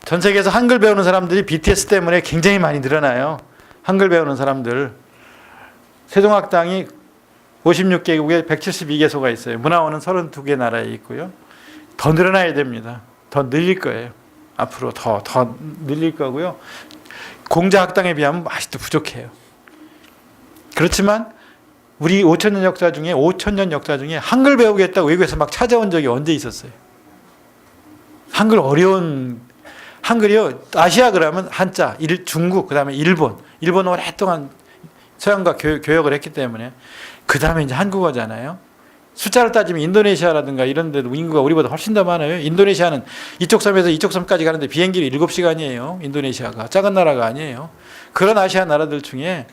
전 세계에서 한글 배우는 사람들이 BTS 때문에 굉장히 많이 늘어나요. 한글 배우는 사람들. 세종학당이 56개국에 172개소가 있어요. 문화원은 32개 나라에 있고요. 더 늘어나야 됩니다. 더 늘릴 거예요. 앞으로 더 늘릴 거고요. 공자학당에 비하면 아직도 부족해요. 그렇지만 우리 5,000년 역사 중에 한글 배우겠다고 외국에서 막 찾아온 적이 언제 있었어요? 한글이요. 아시아 그러면 한자, 중국, 그 다음에 일본 오랫동안 서양과 교역을 했기 때문에 그 다음에 이제 한국어잖아요. 숫자를 따지면 인도네시아라든가 이런 데도 인구가 우리보다 훨씬 더 많아요. 인도네시아는 이쪽 섬에서 이쪽 섬까지 가는데 비행기로 7시간이에요. 인도네시아가 작은 나라가 아니에요. 그런 아시아 나라들 중에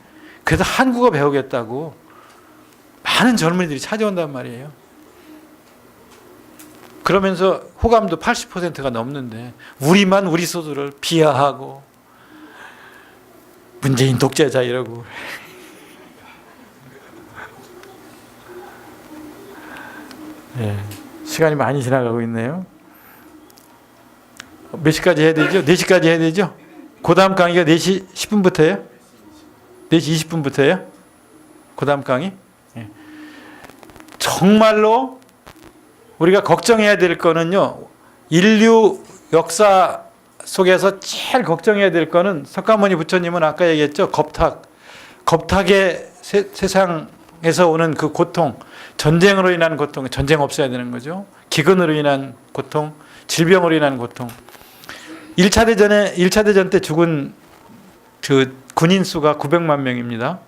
그래도 한국어 배우겠다고 많은 젊은이들이 찾아온단 말이에요. 그러면서 호감도 80%가 넘는데 우리만 우리 스스로를 비하하고 문재인 독재자 이러고 네, 시간이 많이 지나가고 있네요. 몇 시까지 해야 되죠? 4시까지 해야 되죠? 그 다음 강의가 4시 10분부터예요? 4시 20분부터예요? 그 다음 강의? 네. 정말로 우리가 걱정해야 될 거는요. 인류 역사 속에서 제일 걱정해야 될 거는 석가모니 부처님은 아까 얘기했죠. 겁탁의 세상에서 오는 그 고통, 전쟁으로 인한 고통, 전쟁 없어야 되는 거죠. 기근으로 인한 고통, 질병으로 인한 고통. 1차 대전 때 죽은 그 군인 수가 900만 명입니다.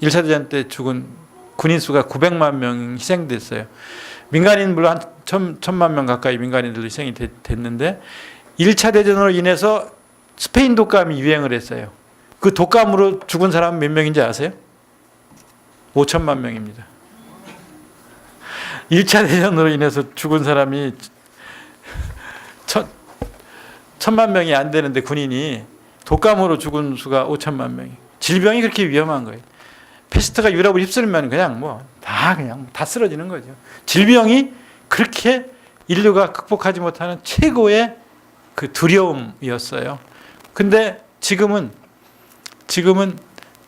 1차 대전 때 죽은 군인 수가 900만 명 희생됐어요. 민간인 물론 한 1,000만 명 가까이 민간인들도 희생이 됐는데 1차 대전으로 인해서 스페인 독감이 유행을 했어요. 그 독감으로 죽은 사람은 몇 명인지 아세요? 5천만 명입니다. 1차 대전으로 인해서 죽은 사람이 1,000만 명이 안 되는데 군인이 독감으로 죽은 수가 5천만 명이. 질병이 그렇게 위험한 거예요. 패스트가 유럽을 휩쓸면 그냥 다 쓰러지는 거죠. 질병이 그렇게 인류가 극복하지 못하는 최고의 그 두려움이었어요. 근데 지금은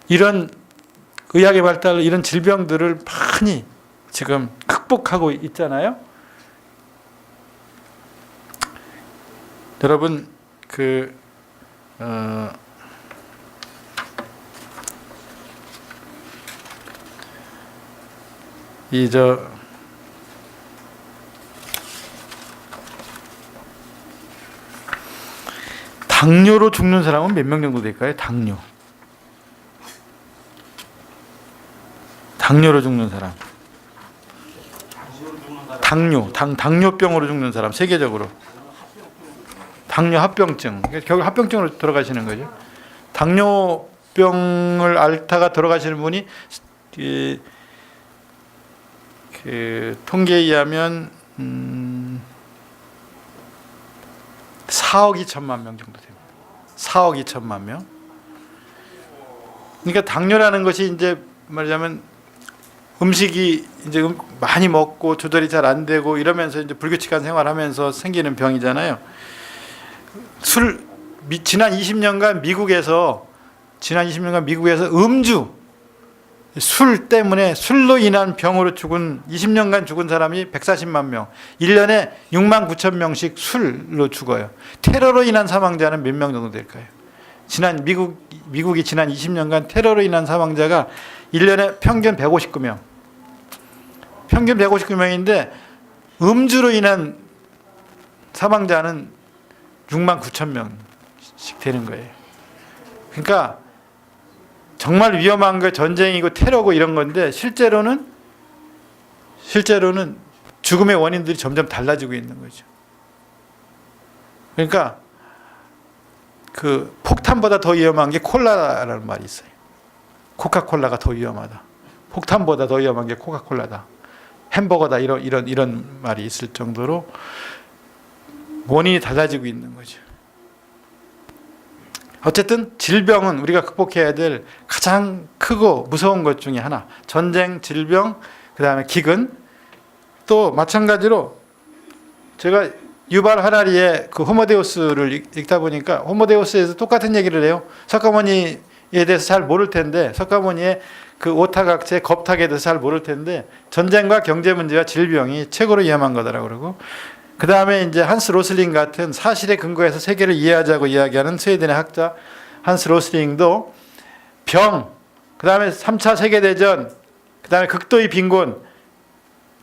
이런 의학의 발달로 이런 질병들을 많이 지금 극복하고 있잖아요. 여러분 당뇨로 죽는 사람은 몇 명 정도 될까요? 당뇨로 죽는 사람. 당뇨병으로 죽는 사람 세계적으로. 당뇨 합병증. 결국 합병증으로 돌아가시는 거죠. 당뇨병을 앓다가 돌아가시는 분이 그 통계에 의하면 4억 2천만 명 정도 됩니다. 4억 2천만 명. 그러니까 당뇨라는 것이 이제 말하자면 음식이 이제 많이 먹고 조절이 잘 안 되고 이러면서 이제 불규칙한 생활하면서 생기는 병이잖아요. 지난 20년간 미국에서 음주, 술 때문에 술로 인한 병으로 죽은 20년간 죽은 사람이 140만 명, 1년에 6만 9천 명씩 술로 죽어요. 테러로 인한 사망자는 몇 명 정도 될까요? 미국이 지난 20년간 테러로 인한 사망자가 1년에 평균 159명. 평균 159명인데 음주로 인한 사망자는 6만 9천 명씩 되는 거예요. 그러니까 정말 위험한 게 전쟁이고 테러고 이런 건데 실제로는 죽음의 원인들이 점점 달라지고 있는 거죠. 그러니까 그 폭탄보다 더 위험한 게 콜라라는 말이 있어요. 코카콜라가 더 위험하다. 폭탄보다 더 위험한 게 코카콜라다. 햄버거다. 이런 말이 있을 정도로 원인이 달라지고 있는 거죠. 어쨌든 질병은 우리가 극복해야 될 가장 크고 무서운 것 중에 하나. 전쟁, 질병, 그다음에 기근. 또 마찬가지로 제가 유발 하라리의 그 호모데우스를 읽다 보니까 호모데우스에서 똑같은 얘기를 해요. 석가모니에 대해서 잘 모를 텐데 석가모니의 그 오타각체, 겁탁에 대해서 잘 모를 텐데 전쟁과 경제 문제와 질병이 최고로 위험한 거다라고 그러고 그 다음에 이제 한스 로슬링 같은 사실에 근거해서 세계를 이해하자고 이야기하는 스웨덴의 학자 한스 로슬링도 병, 그 다음에 3차 세계대전, 그 다음에 극도의 빈곤,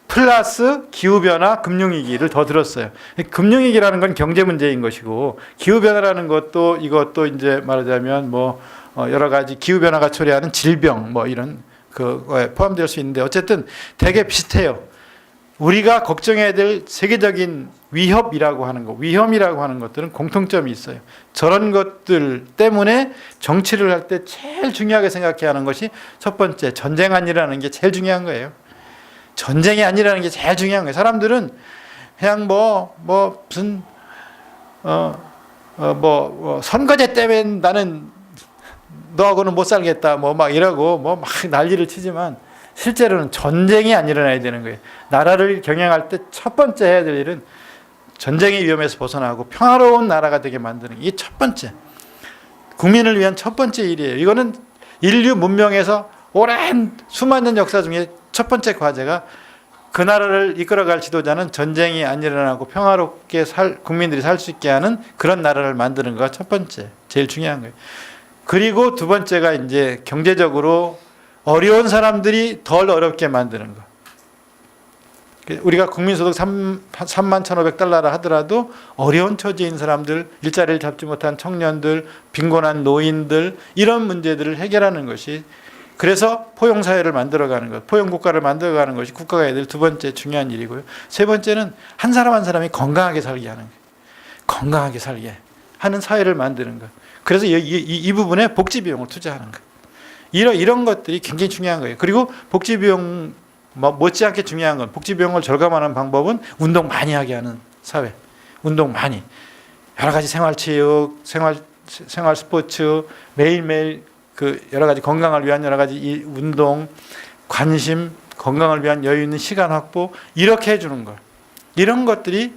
플러스 기후변화, 금융위기를 더 들었어요. 금융위기라는 건 경제 문제인 것이고 기후변화라는 것도 이것도 이제 말하자면 뭐 여러 가지 기후변화가 초래하는 질병 뭐 이런 그거에 포함될 수 있는데 어쨌든 되게 비슷해요. 우리가 걱정해야 될 세계적인 위협이라고 하는 것, 위험이라고 하는 것들은 공통점이 있어요. 저런 것들 때문에 정치를 할 때 제일 중요하게 생각해야 하는 것이 첫 번째, 전쟁 아니라는 게 제일 중요한 거예요. 전쟁이 아니라는 게 제일 중요한 거예요. 사람들은 그냥 무슨 선거제 때문에 나는 너하고는 못 살겠다 뭐 막 이러고 뭐 막 난리를 치지만 실제로는 전쟁이 안 일어나야 되는 거예요. 나라를 경영할 때 첫 번째 해야 될 일은 전쟁의 위험에서 벗어나고 평화로운 나라가 되게 만드는 게 이게 첫 번째. 국민을 위한 첫 번째 일이에요. 이거는 인류 문명에서 오랜 수많은 역사 중에 첫 번째 과제가 그 나라를 이끌어갈 지도자는 전쟁이 안 일어나고 평화롭게 국민들이 살 수 있게 하는 그런 나라를 만드는 거가 첫 번째, 제일 중요한 거예요. 그리고 두 번째가 이제 경제적으로 어려운 사람들이 덜 어렵게 만드는 거. 우리가 국민소득 3만 1,500달러라 하더라도 어려운 처지에 있는 사람들, 일자리를 잡지 못한 청년들, 빈곤한 노인들 이런 문제들을 해결하는 것이 그래서 포용사회를 만들어가는 것, 포용국가를 만들어가는 것이 국가가 해야 될 두 번째 중요한 일이고요. 세 번째는 한 사람 한 사람이 건강하게 살게 하는 거예요. 건강하게 살게 하는 사회를 만드는 것. 그래서 이 부분에 복지비용을 투자하는 거예요. 이런 것들이 굉장히 중요한 거예요. 그리고 복지비용 못지않게 중요한 건 복지비용을 절감하는 방법은 운동 많이 하게 하는 사회. 운동 많이. 여러 가지 생활체육, 생활 스포츠, 매일매일 그 여러 가지 건강을 위한 여러 가지 운동, 관심, 건강을 위한 여유 있는 시간 확보 이렇게 해주는 것. 이런 것들이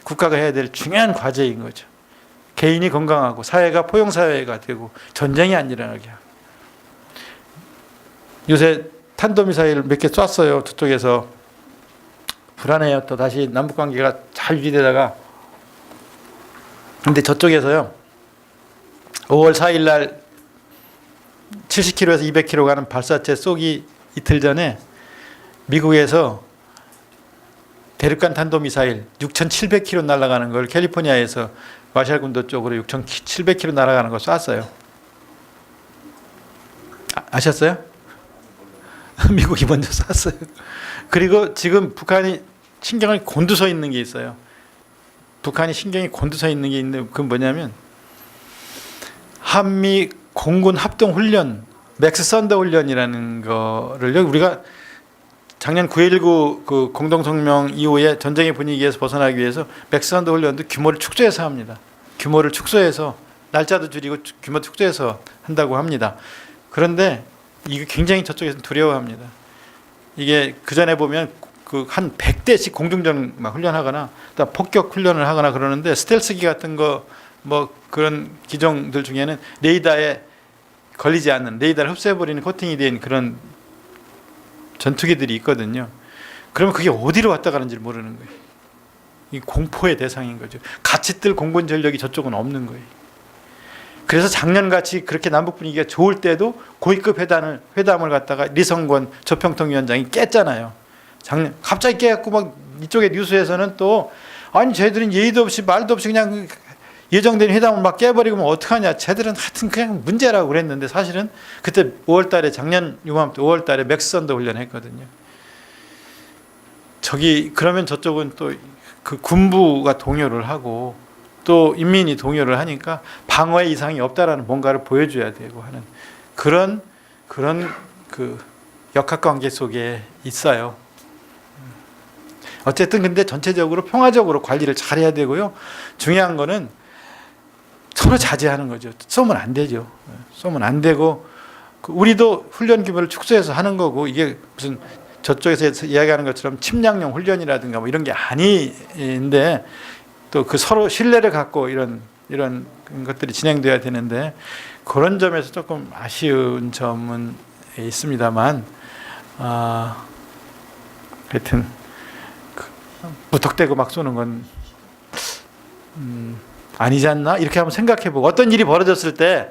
국가가 해야 될 중요한 과제인 거죠. 개인이 건강하고 사회가 포용사회가 되고 전쟁이 안 일어나게 하고. 요새 탄도미사일 몇 개 쐈어요. 저쪽에서. 불안해요. 또 다시 남북관계가 잘 유지되다가. 근데 저쪽에서요. 5월 4일 날 70km에서 200km 가는 발사체 쏘기 이틀 전에 미국에서 대륙간 탄도미사일 6,700km 날아가는 걸 캘리포니아에서 마샬 군도 쪽으로 6,700km 날아가는 걸 쐈어요. 아셨어요? 미국이 먼저 쐈어요. 그리고 지금 북한이 신경을 곤두서 있는 게 있어요. 북한이 신경이 곤두서 있는 게 있는데 그건 뭐냐면 한미 공군 합동 훈련, 맥스 썬더 훈련이라는 거를 우리가 작년 9.19 그 공동성명 이후에 전쟁의 분위기에서 벗어나기 위해서 맥스 썬더 훈련도 규모를 축소해서 합니다. 규모를 축소해서 날짜도 줄이고 규모 축소해서 한다고 합니다. 그런데 이게 굉장히 저쪽에서 두려워합니다. 이게 그 전에 보면 그 한 100대씩 공중전 막 훈련하거나 또 폭격 훈련을 하거나 그러는데 스텔스기 같은 거 뭐 그런 기종들 중에는 레이더에 걸리지 않는 레이더를 흡수해버리는 코팅이 된 그런 전투기들이 있거든요. 그러면 그게 어디로 왔다 가는지를 모르는 거예요. 이 공포의 대상인 거죠. 같이 뜰 공군 전력이 저쪽은 없는 거예요. 그래서 작년같이 그렇게 남북 분위기가 좋을 때도 고위급 회담을 갖다가 리성권 조평통위원장이 깼잖아요. 작년 갑자기 깨갖고 막 이쪽에 뉴스에서는 또 아니 쟤들은 예의도 없이 말도 없이 그냥 예정된 회담을 막 깨버리면 어떡하냐. 쟤들은 하여튼 그냥 문제라고 그랬는데 사실은 그때 5월달에 작년 요맘때 5월달에 맥스선더 훈련했거든요. 저기 그러면 저쪽은 또 그 군부가 동요를 하고 또 인민이 동요를 하니까 방어에 이상이 없다라는 뭔가를 보여줘야 되고 하는 그런 그 역학관계 속에 있어요. 어쨌든 근데 전체적으로 평화적으로 관리를 잘해야 되고요. 중요한 거는 서로 자제하는 거죠. 쏘면 안 되죠. 쏘면 안 되고 우리도 훈련 규모를 축소해서 하는 거고 이게 무슨 저쪽에서 이야기하는 것처럼 침략용 훈련이라든가 뭐 이런 게 아닌데 또 그 서로 신뢰를 갖고 이런 것들이 진행돼야 되는데 그런 점에서 조금 아쉬운 점은 있습니다만 하여튼 무턱대고 막 쏘는 건 아니지 않나 이렇게 한번 생각해보고 어떤 일이 벌어졌을 때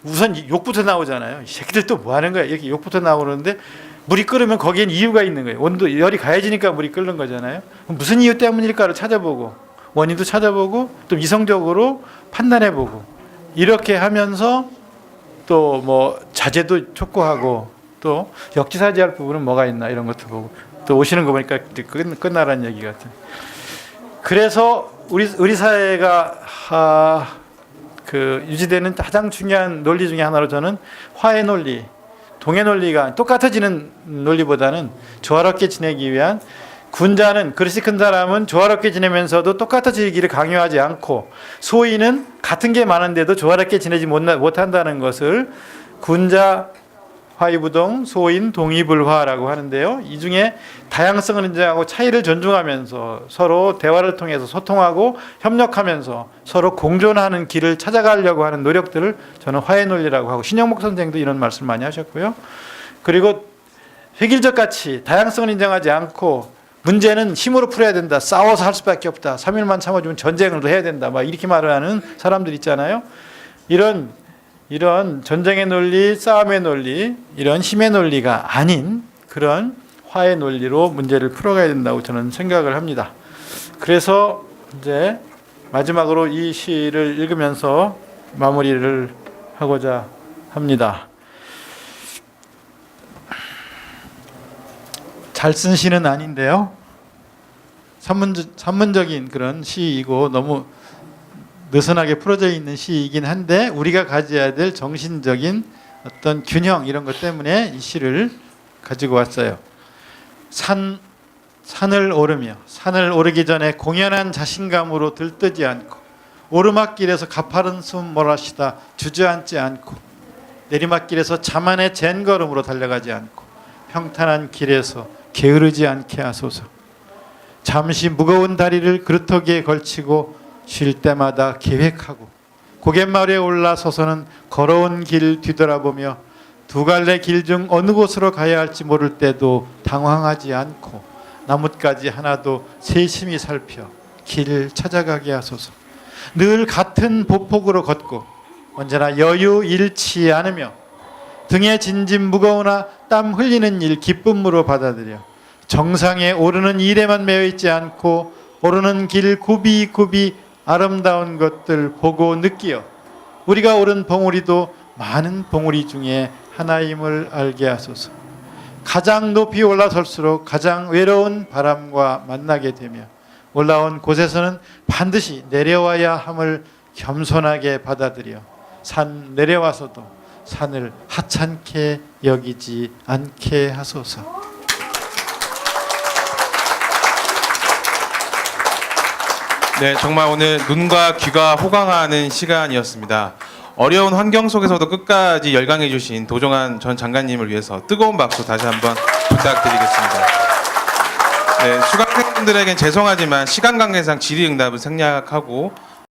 우선 욕부터 나오잖아요. 이 새끼들 또 뭐 하는 거야 이렇게 욕부터 나오는데 물이 끓으면 거기엔 이유가 있는 거예요. 온도 열이 가해지니까 물이 끓는 거잖아요. 무슨 이유 때문일까를 찾아보고 원인도 찾아보고 또 이성적으로 판단해보고 이렇게 하면서 또 뭐 자제도 촉구하고 또 역지사지할 부분은 뭐가 있나 이런 것도 보고 또 오시는 거 보니까 끝나라는 얘기 같은. 그래서 우리 사회가 그 유지되는 가장 중요한 논리 중에 하나로 저는 화해 논리, 동해 논리가 똑같아지는 논리보다는 조화롭게 지내기 위한 군자는 그릇이 큰 사람은 조화롭게 지내면서도 똑같아지기를 강요하지 않고 소인은 같은 게 많은데도 조화롭게 지내지 못한다는 것을 군자 화이부동 소인 동의불화라고 하는데요. 이 중에 다양성을 인정하고 차이를 존중하면서 서로 대화를 통해서 소통하고 협력하면서 서로 공존하는 길을 찾아가려고 하는 노력들을 저는 화해 논리라고 하고 신영목 선생도 이런 말씀 많이 하셨고요. 그리고 획일적 가치, 다양성을 인정하지 않고 문제는 힘으로 풀어야 된다. 싸워서 할 수밖에 없다. 3일만 참아주면 전쟁을 해야 된다. 막 이렇게 말을 하는 사람들 있잖아요. 이런 전쟁의 논리, 싸움의 논리, 이런 힘의 논리가 아닌 그런 화해 논리로 문제를 풀어가야 된다고 저는 생각을 합니다. 그래서 이제 마지막으로 이 시를 읽으면서 마무리를 하고자 합니다. 잘 쓴 시는 아닌데요. 산문적인 그런 시이고 너무 느슨하게 풀어져 있는 시이긴 한데 우리가 가져야 될 정신적인 어떤 균형 이런 것 때문에 이 시를 가지고 왔어요. 산을 오르며 산을 오르기 전에 공연한 자신감으로 들뜨지 않고 오르막길에서 가파른 숨 몰아쉬다 주저앉지 않고 내리막길에서 자만의 젠걸음으로 달려가지 않고 평탄한 길에서 게으르지 않게 하소서. 잠시 무거운 다리를 그루터기에 걸치고 쉴 때마다 계획하고 고갯마루에 올라서서는 걸어온 길 뒤돌아보며 두 갈래 길 중 어느 곳으로 가야 할지 모를 때도 당황하지 않고 나뭇가지 하나도 세심히 살펴 길을 찾아가게 하소서. 늘 같은 보폭으로 걷고 언제나 여유 잃지 않으며 등에 진진 무거우나 땀 흘리는 일 기쁨으로 받아들여 정상에 오르는 일에만 매여 있지 않고 오르는 길 굽이굽이 아름다운 것들 보고 느끼어 우리가 오른 봉우리도 많은 봉우리 중에 하나임을 알게 하소서. 가장 높이 올라설수록 가장 외로운 바람과 만나게 되며 올라온 곳에서는 반드시 내려와야 함을 겸손하게 받아들여 산 내려와서도 산을 하찮게 여기지 않게 하소서. 네, 정말 오늘 눈과 귀가 호강하는 시간이었습니다. 어려운 환경 속에서도 끝까지 열강해 주신 도종환 전 장관님을 위해서 뜨거운 박수 다시 한번 부탁드리겠습니다. 네, 수강생분들에겐 죄송하지만 시간 관계상 질의응답을 생략하고